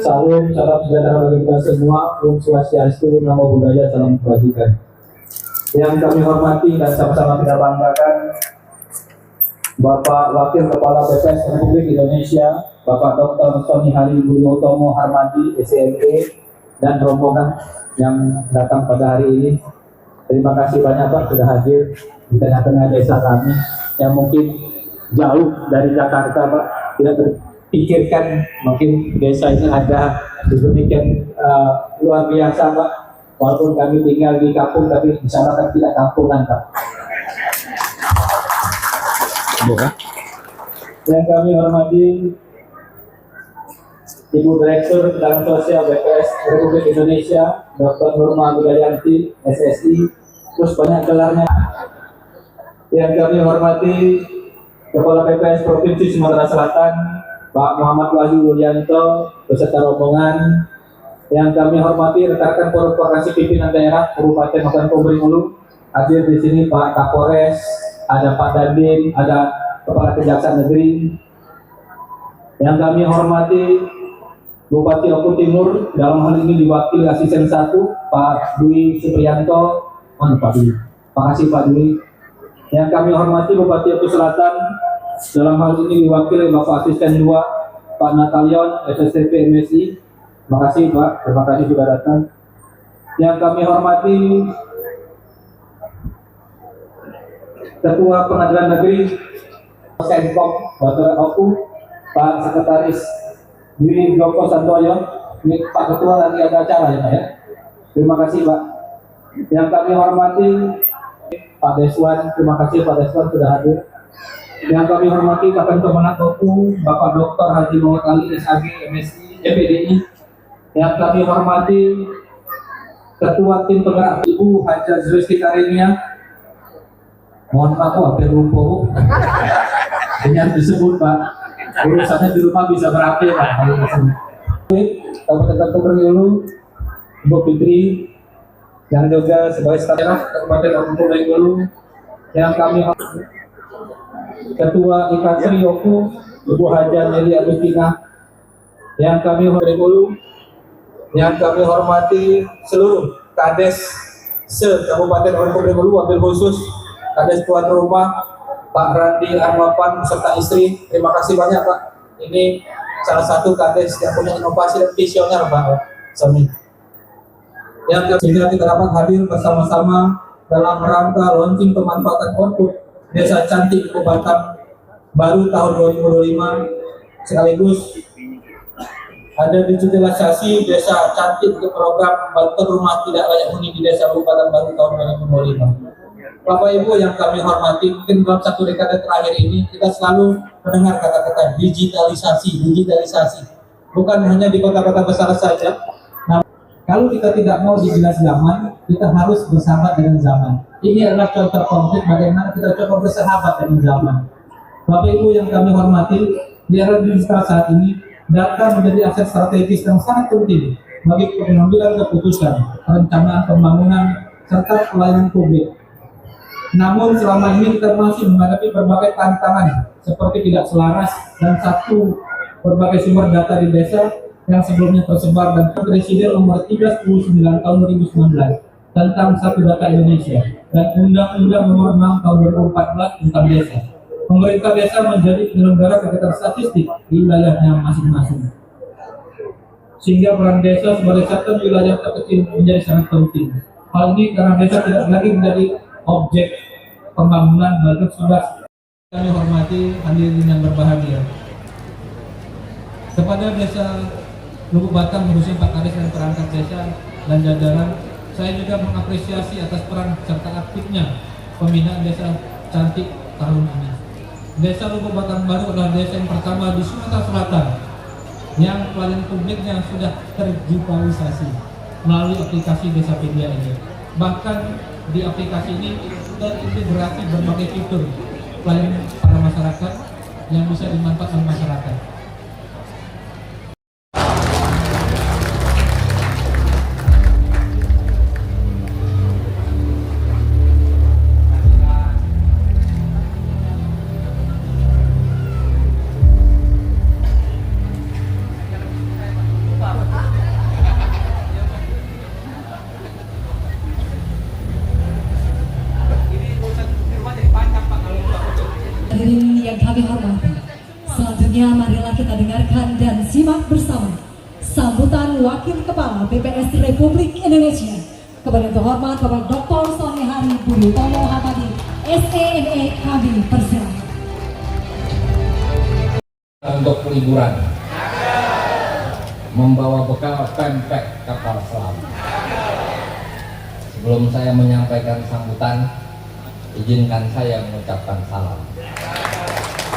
Salam sejahtera bagi kita semua. Om Swastiastu, Namo Buddhaya, salam kebajikan. Yang kami hormati dan sama-sama kita banggakan Bapak Wakil Kepala BPS Republik Indonesia, Bapak Dr. Sony Hari Budiotomo Harmadi, SME, dan rombongan yang datang pada hari ini. Terima kasih banyak Pak sudah hadir di tengah-tengah desa kami yang mungkin jauh dari Jakarta Pak, tidak terpikirkan mungkin desa ini ada demikian luar biasa Pak. Walaupun kami tinggal di kampung, tapi insya Allah kan tidak kampungan Pak. Yang kami hormati Ibu Direktur Bidang Sosial BPS Republik Indonesia, Dr. Nurma Wijayanti, SSI, terus banyak gelarnya. Yang kami hormati Kepala BPS Provinsi Sumatera Selatan, Pak Muhammad Wahyu Yulianto, beserta rombongan. Yang kami hormati rekan-rekan korporasi pimpinan daerah Kabupaten Makassar Hulu, hadir di sini Pak Kapolres, ada Pak Dandim, ada Kepala Kejaksaan Negeri. Yang kami hormati Bupati Oku Timur, dalam hal ini diwakili Asisten 1 Pak Dwi Supriyanto. Pak Dwi, makasih Pak Dwi. Yang kami hormati Bupati Oku Selatan, dalam hal ini diwakili Bapak Asisten 2 Pak Natalion, SSTP MSI. Makasih Pak, terima kasih sudah datang. Yang kami hormati Ketua Pengadilan Negeri Senkom Bapak Oku, Pak Sekretaris Dwi Joko Santoyo. Ini Pak Ketua lagi ada acara ya Pak ya. Terima kasih Pak. Yang kami hormati Pak Deswan, terima kasih Pak Deswan sudah hadir. Yang kami hormati Kapan Kemenang Oku, Bapak Dr. Haji Muhammad Ali SAG MSI MPDI. Yang kami hormati Ketua Tim Penggerak Ibu Haja Zuristi Karimia. Mohon maaf hampir lupa. Dengan disebut Pak, urusannya di rumah bisa berapi Pak. Kabupaten Bengkulu, Ibu Fitri, yang juga sebagai staf Kabupaten Bengkulu. Yang kami hormati Ketua Ikasri Oku, Ibu Haja Nelly Agustina. Yang kami hormati Yang kami hormati seluruh Kades se-Kabupaten Bengkulu, wabil khusus Kades tuan rumah Pak Randi Armapan beserta istri. Terima kasih banyak Pak. Ini salah satu Kades yang punya inovasi dan visioner Pak Sony. Yang sehingga kita dapat hadir bersama-sama dalam rangka launching pemanfaatan output Desa Cantik Ibu Batam baru tahun 2025, sekaligus ada digitalisasi Desa Cantik untuk program bantuan rumah tidak layak huni di Desa Bupatan baru tahun 2025. Bapak Ibu yang kami hormati, mungkin dalam satu dekade terakhir ini kita selalu mendengar kata-kata digitalisasi. Bukan hanya di kota-kota besar saja. Nah, kalau kita tidak mau dibilas zaman, kita harus bersahabat dengan zaman. Ini adalah contoh konkret bagaimana kita coba bersahabat dengan zaman. Bapak Ibu yang kami hormati, di era digital saat ini data menjadi aset strategis yang sangat penting bagi pengambilan keputusan, perencanaan pembangunan, serta pelayanan publik. Namun selama ini kita masih menghadapi berbagai tantangan seperti tidak selaras dan satu berbagai sumber data di desa yang sebelumnya tersebar dan Presiden nomor 329 tahun 2019 tentang Satu Data Indonesia dan Undang-Undang nomor 6 tahun 2014 tentang desa. Pemerintah desa menjadi penyelenggara kegiatan statistik di wilayahnya masing-masing. Sehingga peran desa sebagai sektor wilayah terkecil menjadi sangat penting. Hal ini karena desa tidak lagi menjadi objek pembangunan bagi sudah kami hormati hadirin yang berbahagia. Kepada Desa Lubuk Batang, khususnya Pak Kades dan perangkat desa dan jajaran, saya juga mengapresiasi atas peran serta aktifnya pembinaan desa cantik tahun ini. Desa Lubuk Batang Baru adalah desa yang pertama di Sumatera Selatan yang pelayanan publiknya sudah terdigitalisasi melalui aplikasi Desapedia ini. Bahkan di aplikasi ini terintegrasi berbagai fitur pelayanan para masyarakat yang bisa dimanfaatkan masyarakat. Hadirin yang kami hormati, selanjutnya marilah kita dengarkan dan simak bersama sambutan Wakil Kepala BPS Republik Indonesia kepada Yang Terhormat Bapak Dr. Sony Hari Budi Utomo Hamadi, SEME, kami persilakan. Untuk liburan, membawa bekal pempek kapal selam. Sebelum saya menyampaikan sambutan, izinkan saya mengucapkan salam.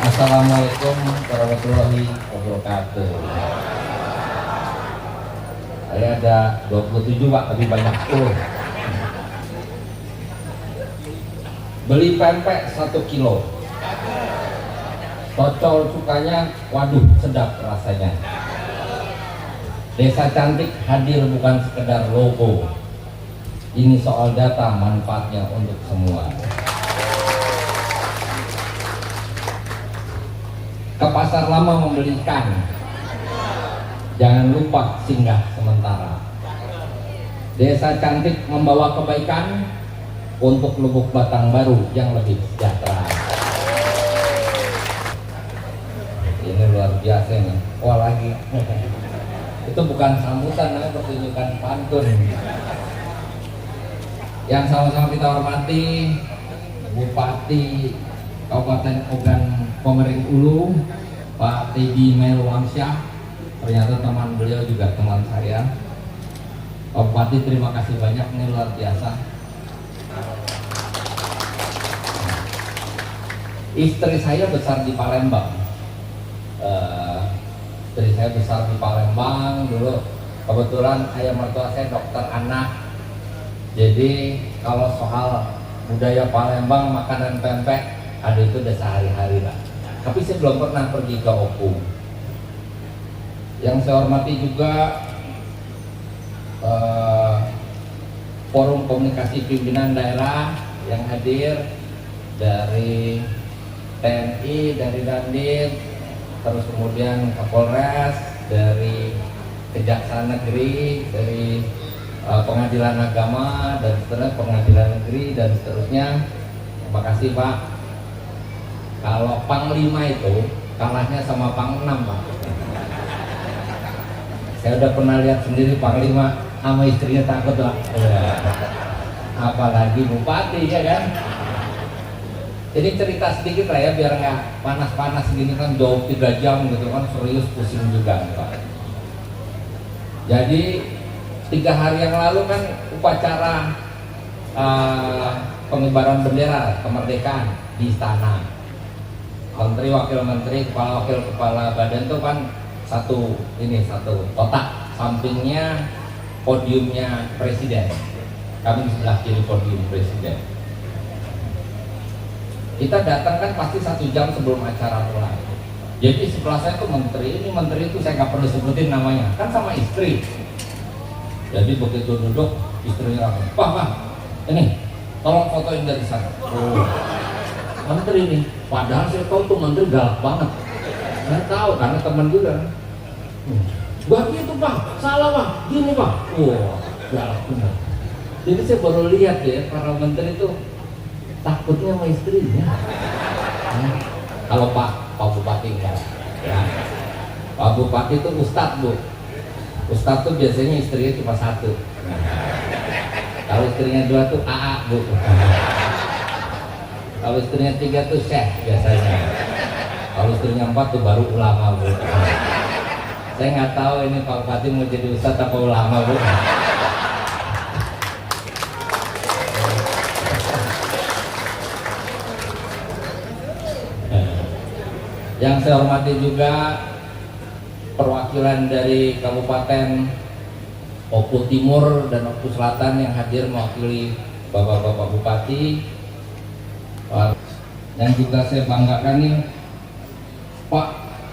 Assalamualaikum warahmatullahi wabarakatuh. Saya ada 27 Pak, lebih banyak tuh. Beli pempek 1 kilo. Tocol cukanya, waduh sedap rasanya. Desa Cantik hadir bukan sekedar logo. Ini soal data, manfaatnya untuk semua. Ke pasar lama membeli ikan, jangan lupa singgah sementara. Desa Cantik membawa kebaikan untuk Lubuk Batang Baru yang lebih sejahtera. Ini luar biasa nih. Wah lagi itu bukan sambutan, namanya pertunjukan pantun. Yang sama-sama kita hormati Bupati Kabupaten Ogan Komering Ulu, Pak Teddy Melwansyah. Ternyata teman beliau juga teman saya. Pak Bupati, terima kasih banyak, ini luar biasa. Istri saya besar di Palembang. Istri saya besar di Palembang dulu. Kebetulan ayah mertua saya dokter anak. Jadi kalau soal budaya Palembang, makanan pempek, ada itu udah sehari-hari lah. Tapi saya belum pernah pergi ke Opung. Yang saya hormati juga forum komunikasi pimpinan daerah yang hadir dari TNI, dari Dandim, terus kemudian Kapolres, dari Kejaksaan Negeri, dari Pengadilan Agama, dan seterusnya Pengadilan Negeri, dan seterusnya. Terima kasih Pak. Kalau Panglima itu kalahnya sama Pang-6 Pak. Saya udah pernah lihat sendiri Panglima sama istrinya takut Pak. Apalagi Bupati ya kan. Jadi cerita sedikit lah ya, biar nggak panas-panas gini kan, jauh 3 jam gitu kan, serius pusing juga Pak. Jadi 3 hari yang lalu kan upacara pengibaran bendera kemerdekaan di istana. Menteri, wakil menteri, kepala wakil kepala badan itu kan satu kotak, sampingnya podiumnya presiden. Kami di sebelah kiri podium presiden. Kita datang kan pasti 1 jam sebelum acara mulai. Jadi sebelah saya tuh menteri, ini menteri itu saya nggak perlu sebutin namanya, kan sama istri. Jadi begitu duduk, istrinya langsung, Pak, ini tolong fotoin dari sana. Oh, menteri nih, padahal saya tahu tuh menteri galak banget. Saya tahu karena teman juga. Gak gitu Pak, salah Pak, gini Pak. Wah, galak benar. Jadi saya baru lihat ya, para menteri itu takutnya sama istrinya. Kalau Pak Bupati enggak. Ya. Pak Bupati itu Ustadz Bu. Ustadz tuh biasanya istrinya cuma 1. Kalau istrinya 2 tuh AA Bu. Kalau istrinya 3 tuh Syekh biasanya. Kalau istrinya 4 tuh baru ulama Bu. Saya nggak tahu ini Pak Bupati mau jadi ustadz apa ulama, Bu. Yang saya hormati juga perwakilan dari Kabupaten Oku Timur dan Oku Selatan yang hadir mewakili Bapak-Bapak Bupati. Yang juga saya banggakan nih Pak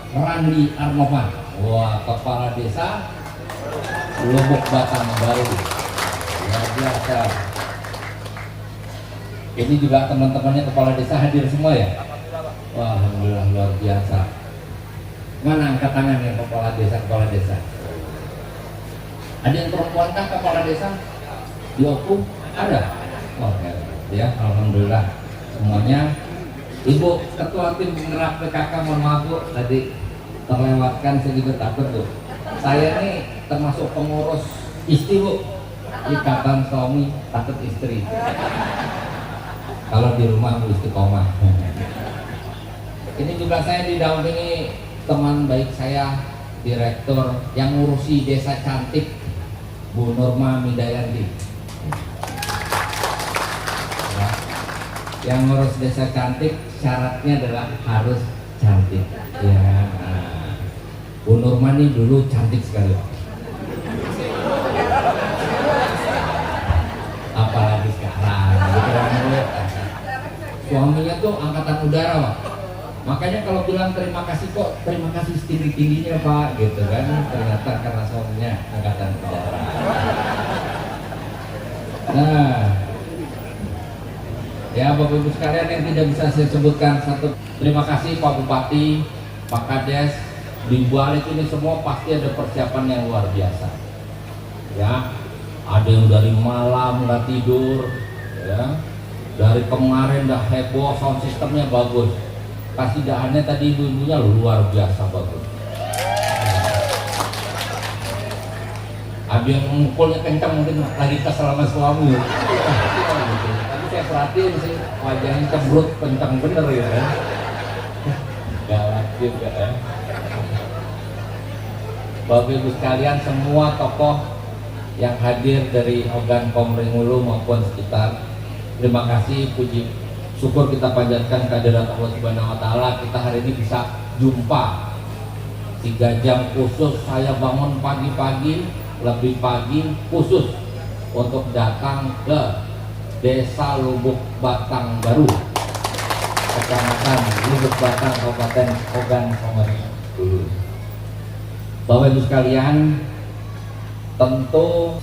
Randi Arnovan, wah, Kepala Desa Lubuk Batang Baru, luar biasa. Ini juga teman-temannya kepala desa hadir semua ya. Wah, alhamdulillah luar biasa. Mana angkat tangan yang kepala desa? Ada yang perempuan kah kepala desa? Di Oku ada. Oh ya, alhamdulillah semuanya. Ibu Ketua Tim Penggerak PKK, mohon maaf Bu, tadi terlewatkan, saya juga takut Bu. Saya nih termasuk pengurus istri Bu, ikatan suami takut istri. Kalau di rumah Bu istiqomah. Ini juga saya didampingi teman baik saya, direktur yang ngurusi Desa Cantik, Bu Nurma Midayanti. Ya. Yang ngurus Desa Cantik syaratnya adalah harus cantik. Ya. Bu Nurma nih dulu cantik sekali. Apalagi sekarang. Gitu kan, Bu. Suaminya tuh angkatan udara, Pak. Makanya kalau bilang terima kasih kok, terima kasih setinggi-tingginya Pak, gitu kan. Ternyata karena suaminya angkatan udara. Nah, ya Bapak Ibu sekalian yang tidak bisa saya sebutkan satu. Terima kasih Pak Bupati, Pak Kades. Di balik ini semua pasti ada persiapan yang luar biasa. Ya, ada yang dari malam nggak tidur, ya. Dari kemarin udah heboh, sound sistemnya bagus. Kasidahannya tadi ibu-ibunya luar biasa bagus. Ada yang memukulnya kencang, mungkin lagi kesel sama suami. Tapi saya perhatiin sih wajahnya cemberut kencang bener ya kan. Galak juga ya. Bapak Ibu sekalian, semua tokoh yang hadir dari Ogan Komering Ulu maupun sekitar, terima kasih, puji syukur kita panjatkan kehadirat Allah Subhanahu wa taala. Kita hari ini bisa jumpa 3 jam khusus, saya bangun pagi-pagi, lebih pagi khusus untuk datang ke Desa Lubuk Batang Baru, Kecamatan Lubuk Batang, Kabupaten Ogan Komering Ulu. Bapak Ibu sekalian, tentu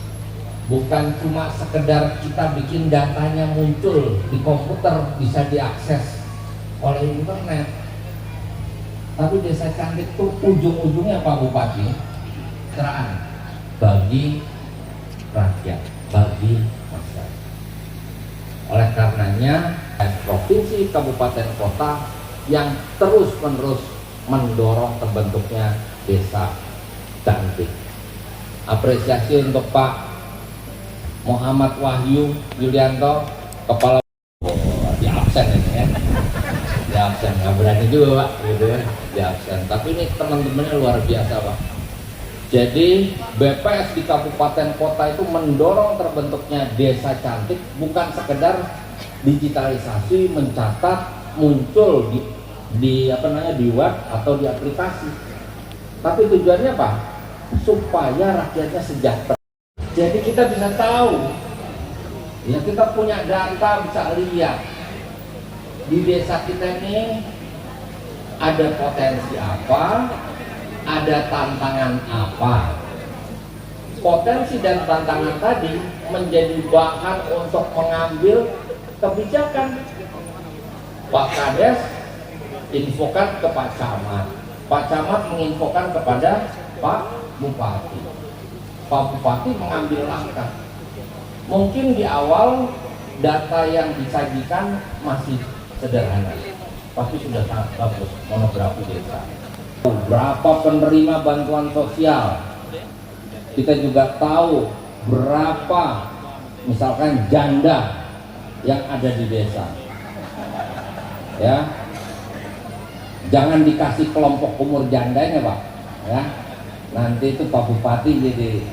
bukan cuma sekedar kita bikin datanya muncul di komputer bisa diakses oleh internet, tapi Desa Cantik itu ujung-ujungnya Pak Bupati kesejahteraan bagi rakyat, bagi masyarakat. Oleh karenanya provinsi, kabupaten, kota yang terus-menerus mendorong terbentuknya Desa Cantik. Apresiasi untuk Pak Muhammad Wahyu Yulianto, Kepala di absen ini ya, di absen, nggak berani juga Pak, gitu ya, di absen. Tapi ini teman-temannya luar biasa Pak. Jadi BPS di kabupaten kota itu mendorong terbentuknya Desa Cantik, bukan sekedar digitalisasi, mencatat, muncul di web atau di aplikasi. Tapi tujuannya apa? Supaya rakyatnya sejahtera. Jadi kita bisa tahu, ya kita punya data, bisa lihat di desa kita ini ada potensi apa, ada tantangan apa. Potensi dan tantangan tadi menjadi bahan untuk mengambil kebijakan. Pak Kades infokan ke Pak Camat, Pak Camat menginfokan kepada Pak Bupati. Pak Bupati mengambil langkah. Mungkin di awal data yang disajikan masih sederhana, tapi sudah sangat bagus monografi desa. Berapa penerima bantuan sosial? Kita juga tahu berapa misalkan janda yang ada di desa. Ya, jangan dikasih kelompok umur jandanya Pak. Ya, Nanti itu Pak Bupati jadi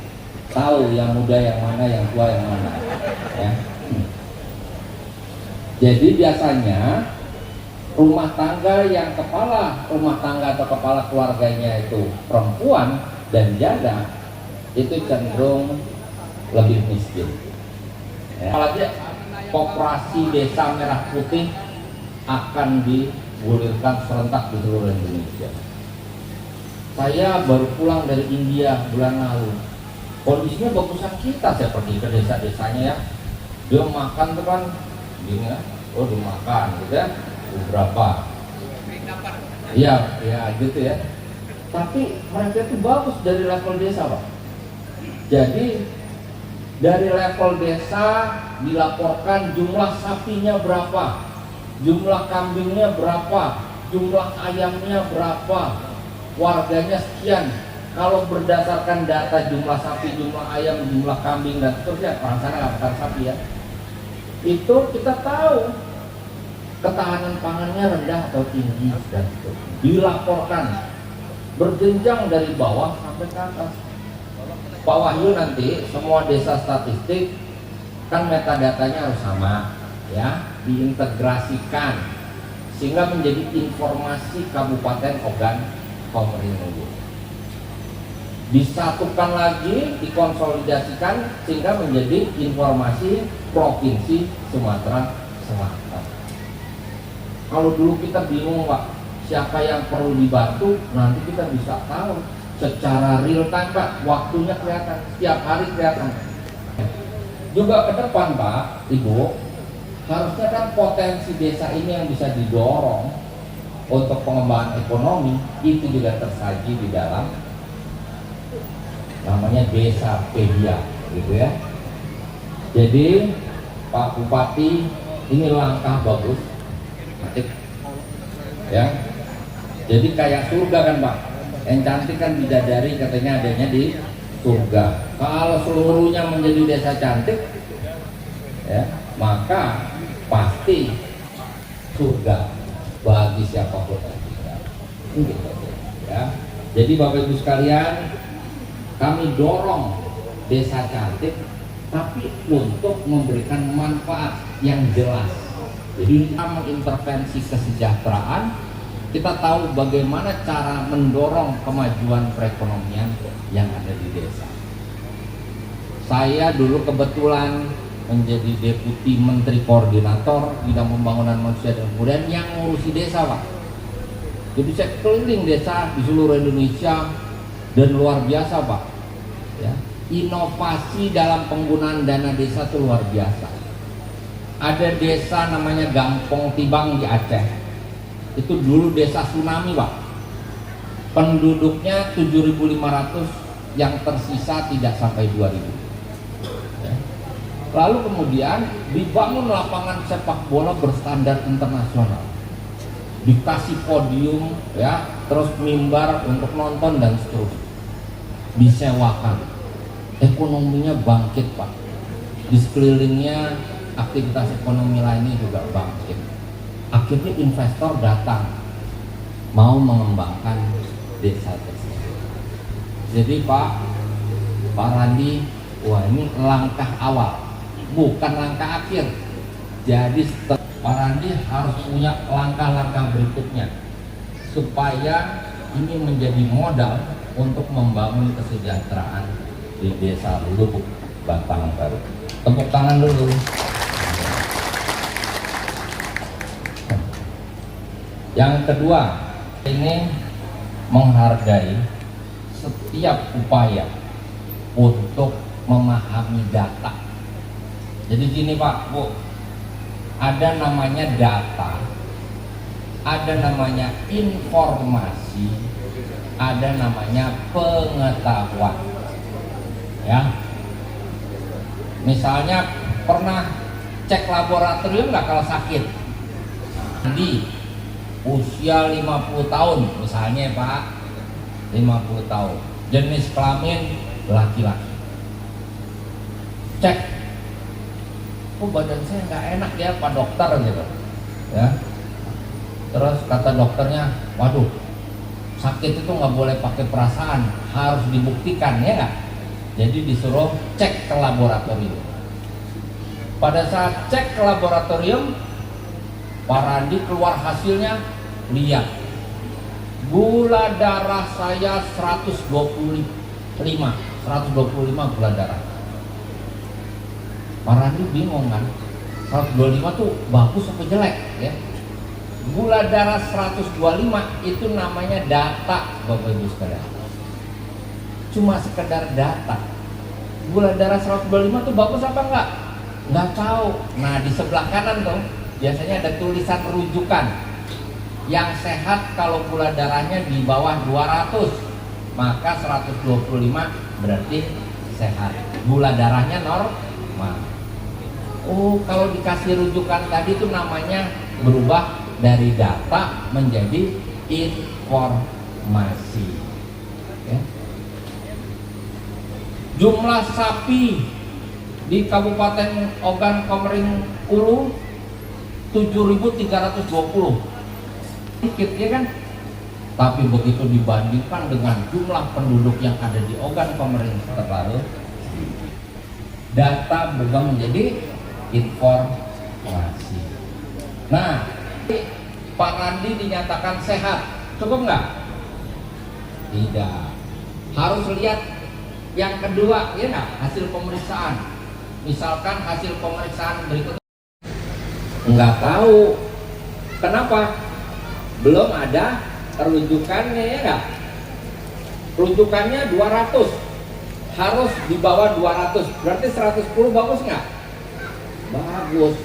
tahu yang muda yang mana, yang tua yang mana. Ya. Jadi biasanya rumah tangga yang kepala rumah tangga atau kepala keluarganya itu perempuan dan janda itu cenderung lebih miskin. Ya. Apalagi koperasi desa merah putih akan digulirkan serentak di seluruh Indonesia. Saya baru pulang dari India bulan lalu. Kondisinya bagusan kita, saya pergi ke desa-desanya ya. Dia makan tuh kan, gini ya, oh dimakan gitu ya, beberapa. Iya, ya gitu ya. Tapi mereka itu bagus dari level desa, Pak. Jadi dari level desa dilaporkan jumlah sapinya berapa, jumlah kambingnya berapa, jumlah ayamnya berapa, warganya sekian. Kalau berdasarkan data jumlah sapi, jumlah ayam, jumlah kambing dan seterusnya, orang sana nggak makan sapi ya, itu kita tahu ketahanan pangannya rendah atau tinggi dan itu dilaporkan berjenjang dari bawah sampai ke atas. Pak Wahyu nanti semua desa statistik kan metadatanya harus sama ya, diintegrasikan sehingga menjadi informasi Kabupaten Ogan Komering Ulu. Disatukan lagi, dikonsolidasikan sehingga menjadi informasi Provinsi Sumatera Selatan. Kalau dulu kita bingung Pak, siapa yang perlu dibantu, nanti kita bisa tahu secara real time Pak, waktunya kelihatan, setiap hari kelihatan. Juga ke depan Pak, Ibu, harusnya kan potensi desa ini yang bisa didorong untuk pengembangan ekonomi itu juga tersaji di dalam namanya Desa Pedia gitu ya. Jadi Pak Bupati, ini langkah bagus ya. Jadi kayak surga kan Pak, yang cantik kan bidadari katanya adanya di surga. Kalau seluruhnya menjadi desa cantik ya, maka pasti surga bagi siapapun yang tinggal. Gitu, ya. Jadi Bapak Ibu sekalian, kami dorong desa cantik, tapi untuk memberikan manfaat yang jelas. Jadi kita mengintervensi kesejahteraan, kita tahu bagaimana cara mendorong kemajuan perekonomian yang ada di desa. Saya dulu kebetulan menjadi Deputi Menteri Koordinator bidang pembangunan manusia dan kebudayaan yang ngurusi desa Pak. Jadi saya keliling desa di seluruh Indonesia dan luar biasa Pak. Ya, inovasi dalam penggunaan dana desa itu luar biasa. Ada desa namanya Gampong Tibang di Aceh. Itu dulu desa tsunami Pak. Penduduknya 7.500, yang tersisa tidak sampai 2.000. Ya. Lalu kemudian dibangun lapangan sepak bola berstandar internasional. Dikasih podium ya, terus mimbar untuk nonton dan seterusnya. Disewakan. Ekonominya bangkit Pak. Di sekelilingnya aktivitas ekonomi lainnya juga bangkit. Akhirnya investor datang mau mengembangkan desa tersebut. Jadi Pak Randi, wah ini langkah awal, bukan langkah akhir. Jadi Pak Randi harus punya langkah-langkah berikutnya supaya ini menjadi modal untuk membangun kesejahteraan di desa Lubuk Batang Baru. Tepuk tangan dulu. Yang kedua, ini menghargai setiap upaya untuk memahami data. Jadi gini Pak, Bu, ada namanya data, ada namanya informasi, ada namanya pengetahuan. Ya, misalnya pernah cek laboratorium nggak kalau sakit? Di usia 50 tahun misalnya Pak, 50 tahun, jenis kelamin laki-laki. Cek, oh badan saya nggak enak ya Pak dokter gitu, ya. Terus kata dokternya, waduh, Sakit itu nggak boleh pakai perasaan, harus dibuktikan, ya nggak? Jadi disuruh cek ke laboratorium. Pada saat cek ke laboratorium, Pak Randi keluar hasilnya, lihat gula darah saya 125 gula darah. Pak Randi bingung kan, 125 tuh bagus apa jelek ya? Gula darah 125 itu namanya data, Bapak Ibu sekalian. Cuma sekedar data. Gula darah 125 tuh bagus apa enggak? Enggak tahu. Nah, di sebelah kanan tuh biasanya ada tulisan rujukan. Yang sehat kalau gula darahnya di bawah 200, maka 125 berarti sehat. Gula darahnya normal. Oh, kalau dikasih rujukan tadi itu namanya berubah dari data menjadi informasi. Ya. Jumlah sapi di Kabupaten Ogan Komering Ulu 7.320, sedikit ya kan? Tapi begitu dibandingkan dengan jumlah penduduk yang ada di Ogan Komering terlalu, data berubah menjadi informasi. Nah, Pak Randi dinyatakan sehat, cukup nggak? Tidak. Harus lihat yang kedua, ya nggak? Hasil pemeriksaan. Misalkan hasil pemeriksaan berikut, nggak tahu. Kenapa? Belum ada rujukannya, ya nggak? Rujukannya 200, harus di bawah 200. Berarti 110 bagus nggak? Bagus.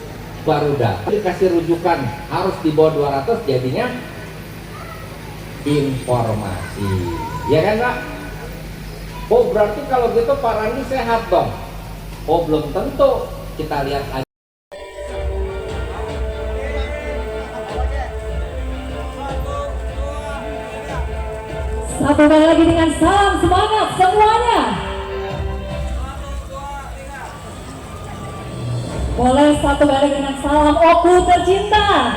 Baru dah dikasih rujukan harus di bawah 200, jadinya informasi, ya kan Pak? Oh, berarti kalau gitu Pak Randi sehat dong? Oh, belum tentu. Kita lihat aja. Satu kali lagi dengan salam semangat semuanya. Boleh satu kali dengan salam Oku tercinta.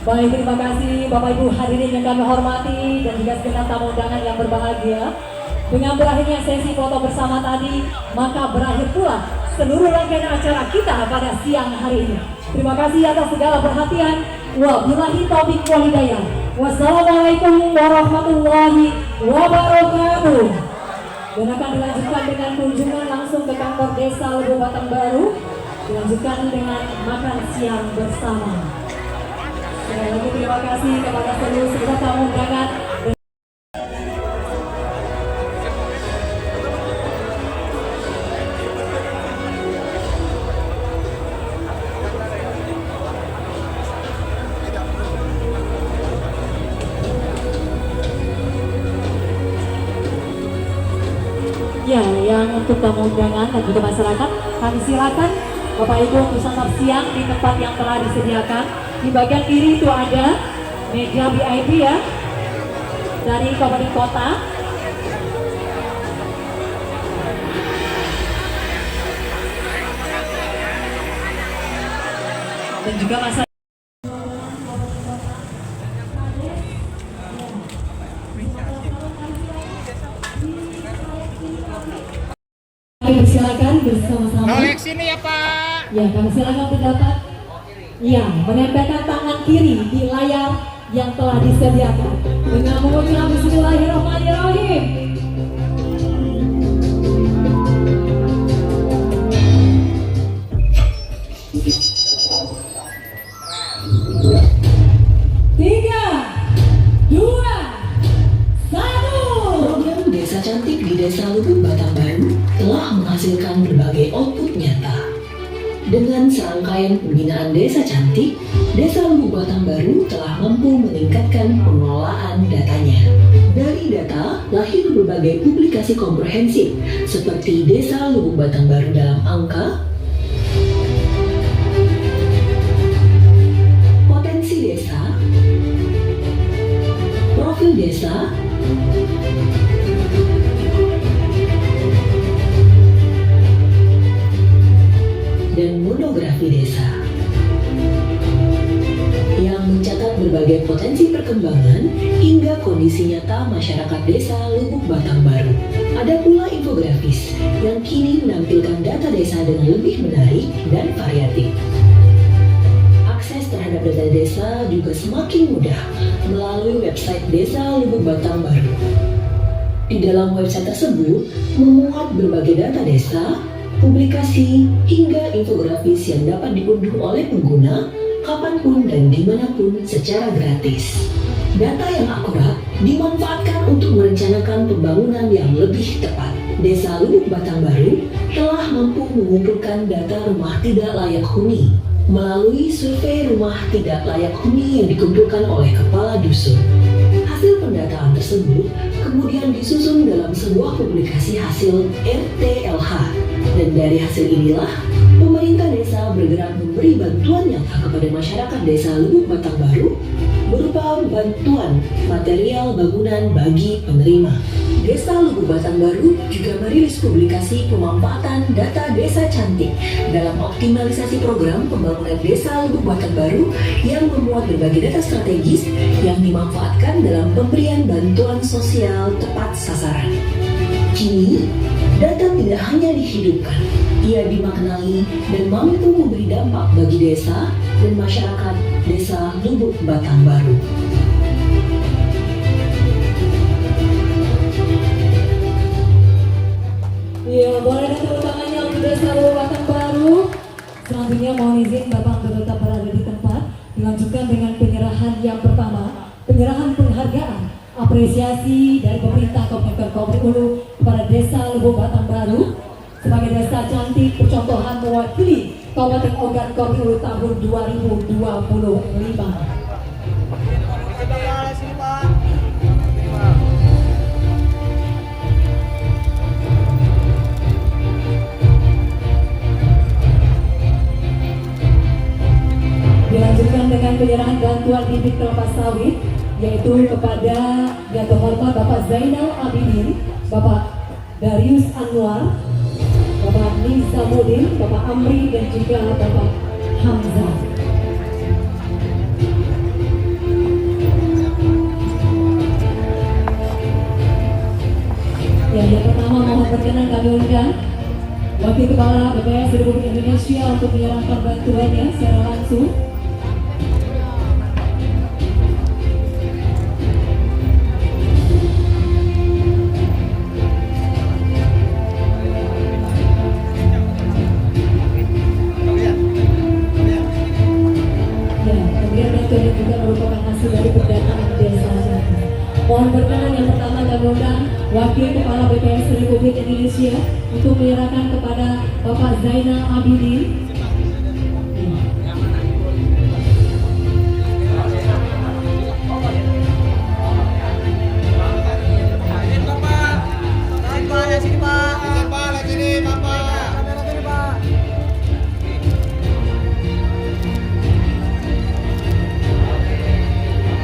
Baik, terima kasih Bapak Ibu hadirin yang kami hormati dan juga segenap tamu undangan yang berbahagia. Dengan berakhirnya sesi foto bersama tadi, maka berakhir pula seluruh rangkaian acara kita pada siang hari ini. Terima kasih atas segala perhatian. Wabillahi taufiq wal hidayah. Wassalamualaikum warahmatullahi wabarakatuh. Dan akan dilanjutkan dengan kunjungan langsung ke kantor desa Lebu Batang Baru, dilanjutkan dengan makan siang bersama. Sekali lagi terima kasih kepada seluruh tamu undangan. Ya, yang untuk tamu undangan dan juga masyarakat, kami silakan Bapak Ibu untuk santap siang di tempat yang telah disediakan. Di bagian kiri itu ada meja VIP ya, dari Kabupaten Kota. Dan juga masyarakat. Silakan bersama-sama. Nolek sini ya Pak. Ya, kami silakan pendapat. Ya, menempelkan tangan kiri di layar yang telah disediakan dengan mengucap Bismillahirrahmanirrahim. Tiga, dua, satu. Program Desa Cantik di Desa Lubuk Batang Baru telah menghasilkan berbagai output nyata. Dengan serangkaian pembinaan Desa Cantik, Desa Lubuk Batang Baru telah mampu meningkatkan pengelolaan datanya. Dari data, lahir berbagai publikasi komprehensif seperti Desa Lubuk Batang Baru dalam angka, potensi desa, profil desa, dan monografi desa. data masyarakat desa Lubuk Batang Baru. Ada pula infografis yang kini menampilkan data desa dengan lebih menarik dan variatif. Akses terhadap data desa juga semakin mudah melalui website Desa Lubuk Batang Baru. Di dalam website tersebut memuat berbagai data desa, publikasi, hingga infografis yang dapat diunduh oleh pengguna kapanpun dan dimanapun secara gratis. Data yang akurat dimanfaatkan untuk merencanakan pembangunan yang lebih tepat. Desa Lubuk Batang Baru telah mampu mengumpulkan data rumah tidak layak huni melalui survei rumah tidak layak huni yang dikumpulkan oleh kepala dusun. Hasil pendataan tersebut kemudian disusun dalam sebuah publikasi hasil RTLH, dan dari hasil inilah pemerintah desa bergerak memberi bantuan nyata kepada masyarakat desa Lubuk Batang Baru berupa bantuan material bangunan bagi penerima. Desa Lubuk Batang Baru juga merilis publikasi pemanfaatan data desa cantik dalam optimalisasi program pembangunan desa Lubuk Batang Baru yang memuat berbagai data strategis yang dimanfaatkan dalam pemberian bantuan sosial tepat sasaran. Kini, data tidak hanya dihidupkan, ia dimaknai dan mampu memberi dampak bagi desa dan masyarakat desa Lubuk Batang Baru. Ya, boleh dan tepuk tangannya untuk Desa Lubuk Batang Baru. Selanjutnya mohon izin Bapak tetap berada di tempat. Dilanjutkan dengan penyerahan yang pertama, penyerahan penghargaan apresiasi dari pemerintah Kabupaten Kopi Ulu kepada Desa Lubuk Batang Baru sebagai desa cantik percontohan mewakili Kabupaten Ogan Kopi Ulu tahun 2025. Dilanjutkan dengan penyerahan bantuan bibit kelapa sawit, yaitu kepada yang terhormat Bapak Zainal Abidin, Bapak Darius Anwar, Bapak Nizamuddin, Bapak Amri, dan juga Bapak Hamzah. Yang pertama mohon berkenan kami undang Wakil Kepala BPS Republik Indonesia untuk menyerahkan bantuannya secara langsung. Mohon berkenan yang pertama kami undang Wakil Kepala BPS Republik Indonesia untuk menyerahkan kepada Bapak Zainal Abidin.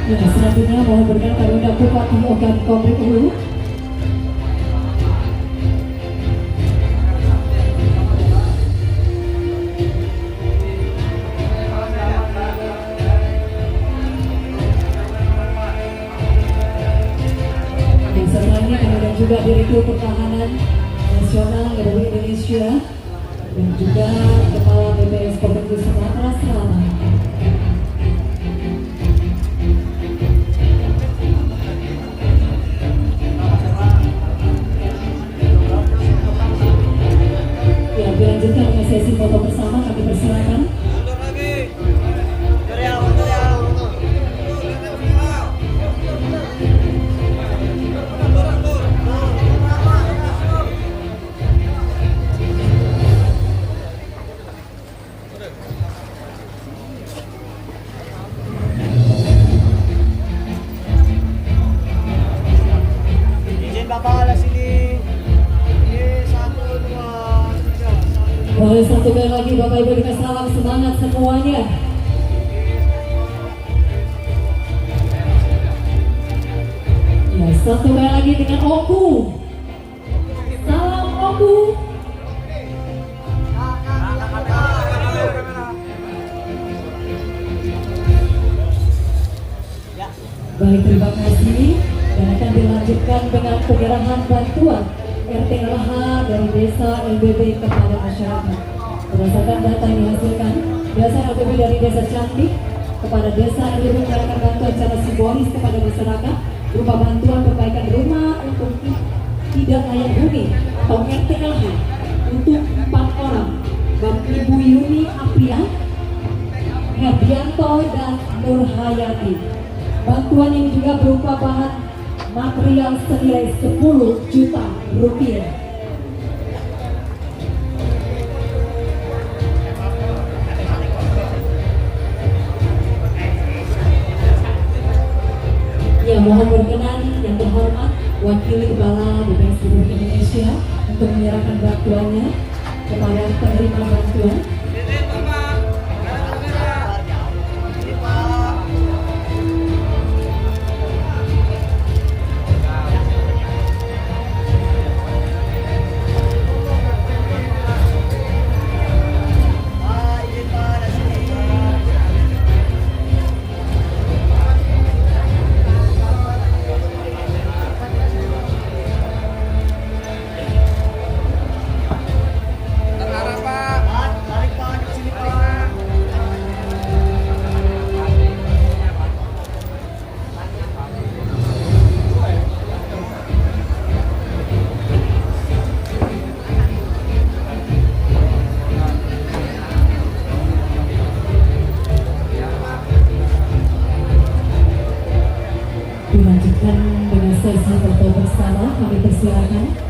Ya, selanjutnya mohon berkenan kami undang Bupati Ogan Kopi Ulu. Dan selanjutnya kemudian juga Direktur Pertahanan Nasional Republik Indonesia dan juga Kepala BPS Provinsi Sumatera Selatan. Dilanjutkan dengan sesi foto bersama, kami persilakan. Izin Bapak ala sini. Boleh satu kali lagi Bapak Ibu dengan salam semangat semuanya. Ya, satu kali lagi dengan Oku. Salam Oku. Baik, terima kasih dan akan dilanjutkan penyerahan bantuan RT/LH dari desa LBB kepada masyarakat. Berdasarkan data yang dihasilkan, desa LBB dari desa Cantik kepada desa LBB menyerahkan bantuan secara simbolis kepada masyarakat berupa bantuan perbaikan rumah untuk tidak layak huni atau RT/LH untuk 4 orang, Bapak Ibu Yuni Apria, Herdianto dan Nur Hayati. Bantuan ini juga berupa bahan material senilai 10 juta rupiah. Ya, mohon berkenan yang terhormat Wakil Kepala BPS Republik Indonesia untuk menyerahkan bantuannya kepada penerima bantuan. Dilanjutkan dengan sesi foto bersama, kami persilakan.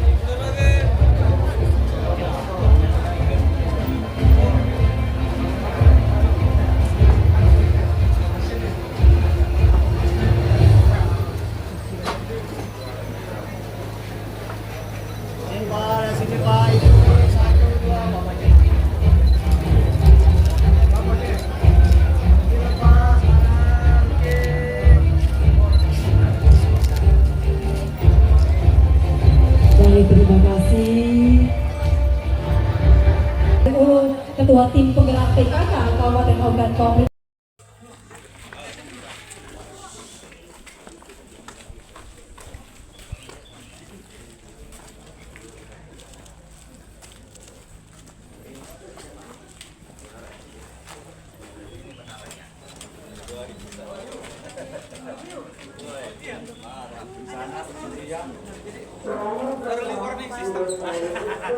Sini Pak, itu 1, 2, bapaknya. Terima kasih. Ketua Tim Penggerak PKK Kabupaten Ogan Komering.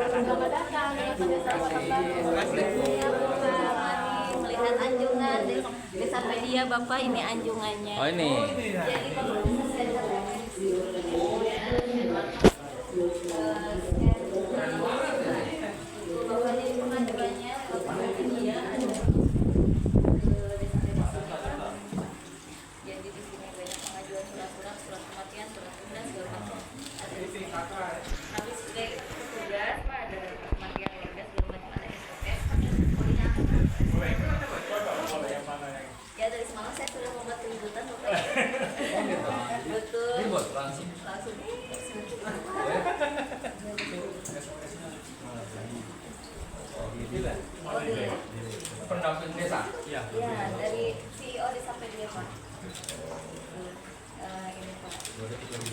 Selamat datang ke Desa melihat anjungan Desa Media Bapak, ini anjungannya. Oh ini. Jadi kalau Bapak jadi pengajuannya Bapak Media ada jadi di sini banyak pengajuan surat kematian, surat pindah segala macam. Ada di sini. Habis sebagai tugas Pak ada kematian keluarga segala macam, ada SOS. Ya dari semalam saya sudah membuat keributan Bapak. Betul. Ribut langsung. Oh, iya. Pendamping desa. Iya. Ya, dari CEO Desa Media Pak. Ini Pak. 2 detik lagi.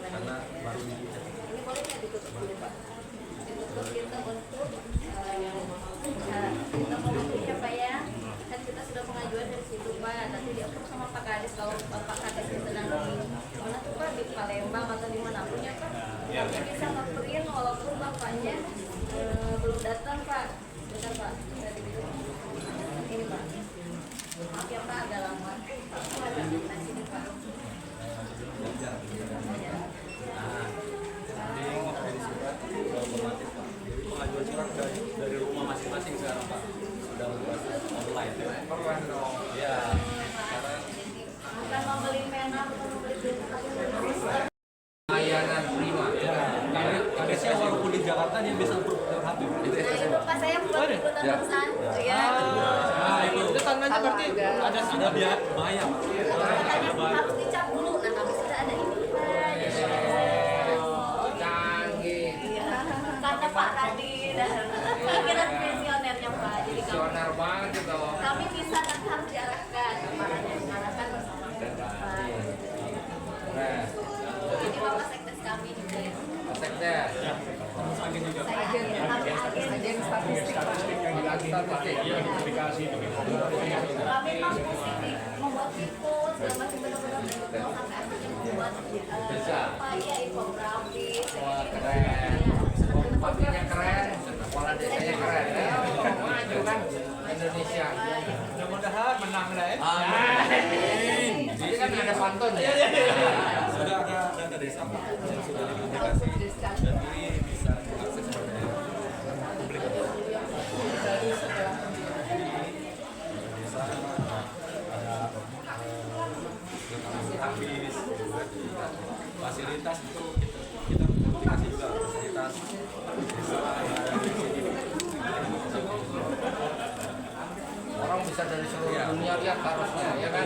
Karena baru Ini boleh nggak ditutup dulu Pak? Ditutup kita untuk kita mengajunya Pak ya. Kan kita sudah pengajuan dari situ Pak. Nanti diatur sama Pak Kades kalau Pak Kadesnya sedang di mana tuh Pak, di Palembang atau di manapun ya Pak. Tapi bisa nge-print walaupun Bapaknya belum datang Pak. Bentar Pak. Ini Pak. Maaf ya Pak, agak lama. Nah sini Pak. pengajuan surat dari rumah masing-masing sekarang Pak. Sudah berbasis online. Keren dong. Iya. Sekarang Bukan membeli pena, bukan membeli buku, tapi membeli sistem. layanan prima. Kadesnya walaupun di Jakarta dia bisa berhubungan HP. Itu Nah itu Pak, saya buat ikutan Ya. pesan. Ya. Nah, itu tangannya berarti ada biaya bahaya Pak. Tadi harus dicap dulu. Nah kami sudah ada ini Pak. Canggih. Iya. Karena Pak Radi dan kira visionernya Pak. Jadi Visioner banget itu. kami bisa dan harus diarahkan. Pak Radi diarahkan bersama Pak. Nah, Ini Bapak Sekdes kami juga. Ada. Agen statistik Pak. Kami mampu sih membuat report segala macam benar-benar sampai akhirnya membuat supaya infografis. Wah, keren. Bupatinya keren, kepala desanya keren. Maju kan Indonesia. Mudah-mudahan menang lah ya. Amin. Jadi kan ada pantun ya. Sudah ada data desa Pak yang sudah dipublikasi dan ini bisa diakses oleh publik. Desa ada habis fasilitas itu kita publikasi juga fasilitas desa yang di sini. Orang bisa dari seluruh dunia lihat harusnya, ya kan?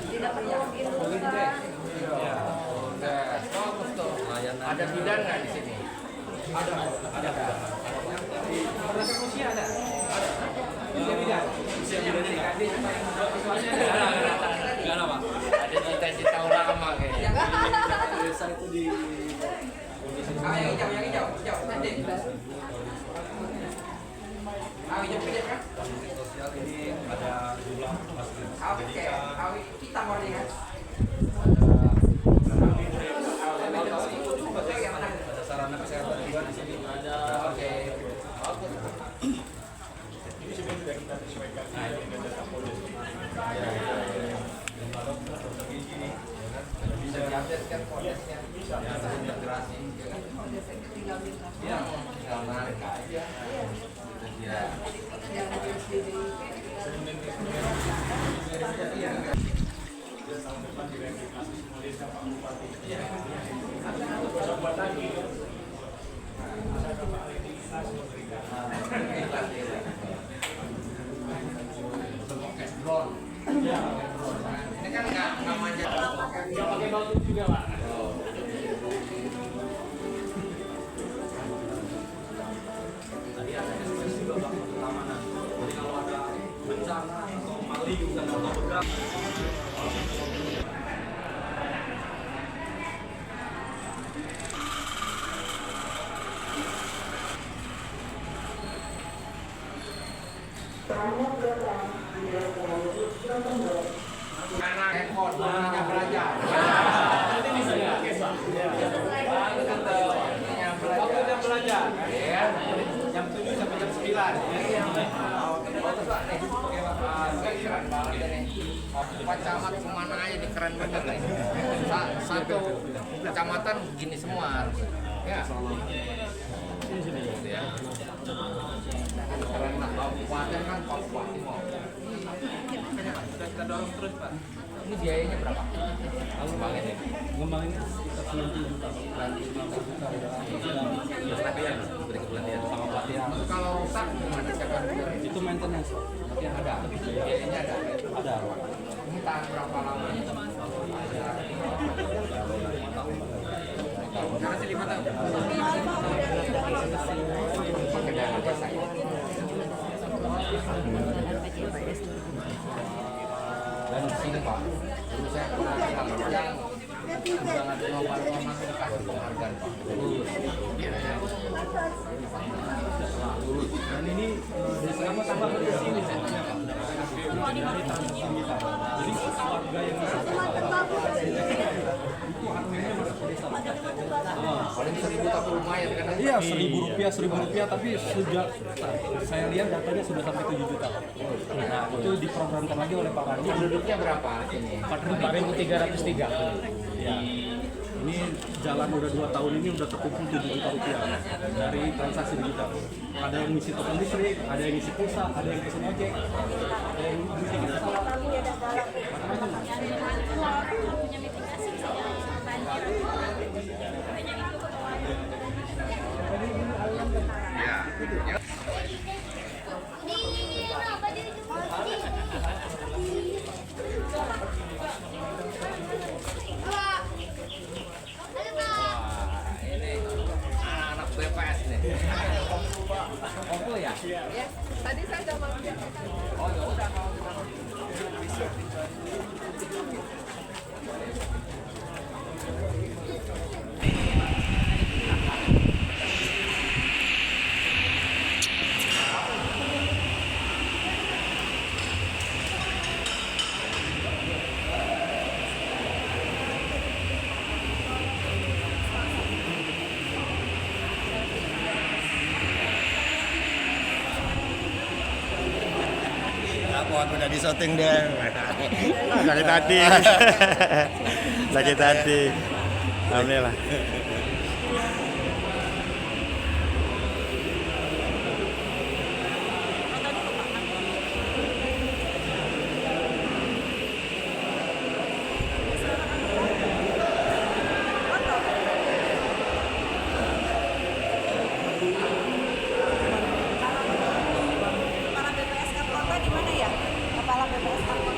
Tidak perlu ilustrat. Ya. Oke, bagus tuh. Ada bidan nggak di sini? Ada. Produk usia ada. Usia bidan. Usia bidan ini kan soalnya ada. Enggak Pak. Ada cita-cita ulama kayaknya. Desa itu di yang hijau, nanti. Hijau pijat kan? sosial ini ada jumlah fasilitas Kita mau lihat. ada sarana kesehatan juga di sini. Ada, oke. Bagus. Ini sudah kita sesuaikan dengan data polisi. Dokter gizi ini Bisa diupdate kan kodesnya, bisa integrasi. Ya, tinggal narik aja. Ya. tahun depan direplikasi semua desa Pak Bupati. Coba lagi. Ada Bapak aktivitas memberikan. Drone. Ini kan nggak manja. Nggak pakai batu juga Pak. Tadi ada SOS juga Pak untuk keamanan. Jadi kalau ada bencana atau maling dan atau begal. Karena handphone, namanya belajar. Nanti bisa ya, Pak. Waktunya belajar. Ya. Jam 7 sampai jam 9. Keren banget ini. Pak Camat kemana aja nih, keren banget nih. Satu kecamatan gini semua harusnya. Ya. Ya. Keren lah, kabupaten kan kabupaten mau. Sudah kita dorong terus Pak. Ini biayanya berapa? Ngembangin ya? Ngembangin sekitar 90 juta. Pelatihan, beri pelatihan sama pelatihan. Kalau rusak gimana siapa? Itu maintenance. Yang ada, biayanya ada. Ada. Ini tahan berapa lama? Karena 5 tahun. Pakai dana desa. Dan di sini Pak, dulu saya pernah bilang yang undangan normal-normal itu kasih penghargaan Pak. Lulus. Dan ini desa apa tambah ke sini sebenarnya Pak. Dari transaksi kita. Jadi warga yang masuk ke itu adminnya masuk ke desa. Paling 1.000 tapi lumayan kan? Iya, Rp1.000 tapi sejak saya lihat datanya sudah sampai 7 juta. Nah, itu diprogramkan lagi oleh Pak Randi. Penduduknya berapa ini? 4.303. Ya. Ini jalan udah 2 tahun ini udah terkumpul 7 juta rupiah dari transaksi digital. Ada yang ngisi token listrik, ada yang ngisi pulsa, ada yang pesen ojek, ada yang ngisi pesawat. Ini anak BPS nih. Opel ya? Ya, tadi saya udah mengerjakan. Oh ya udah. Wah, udah di syuting deh. Dari tadi. Dari tadi. Alhamdulillah. Kepala BPS Kota di mana ya? Kepala BPS Kota.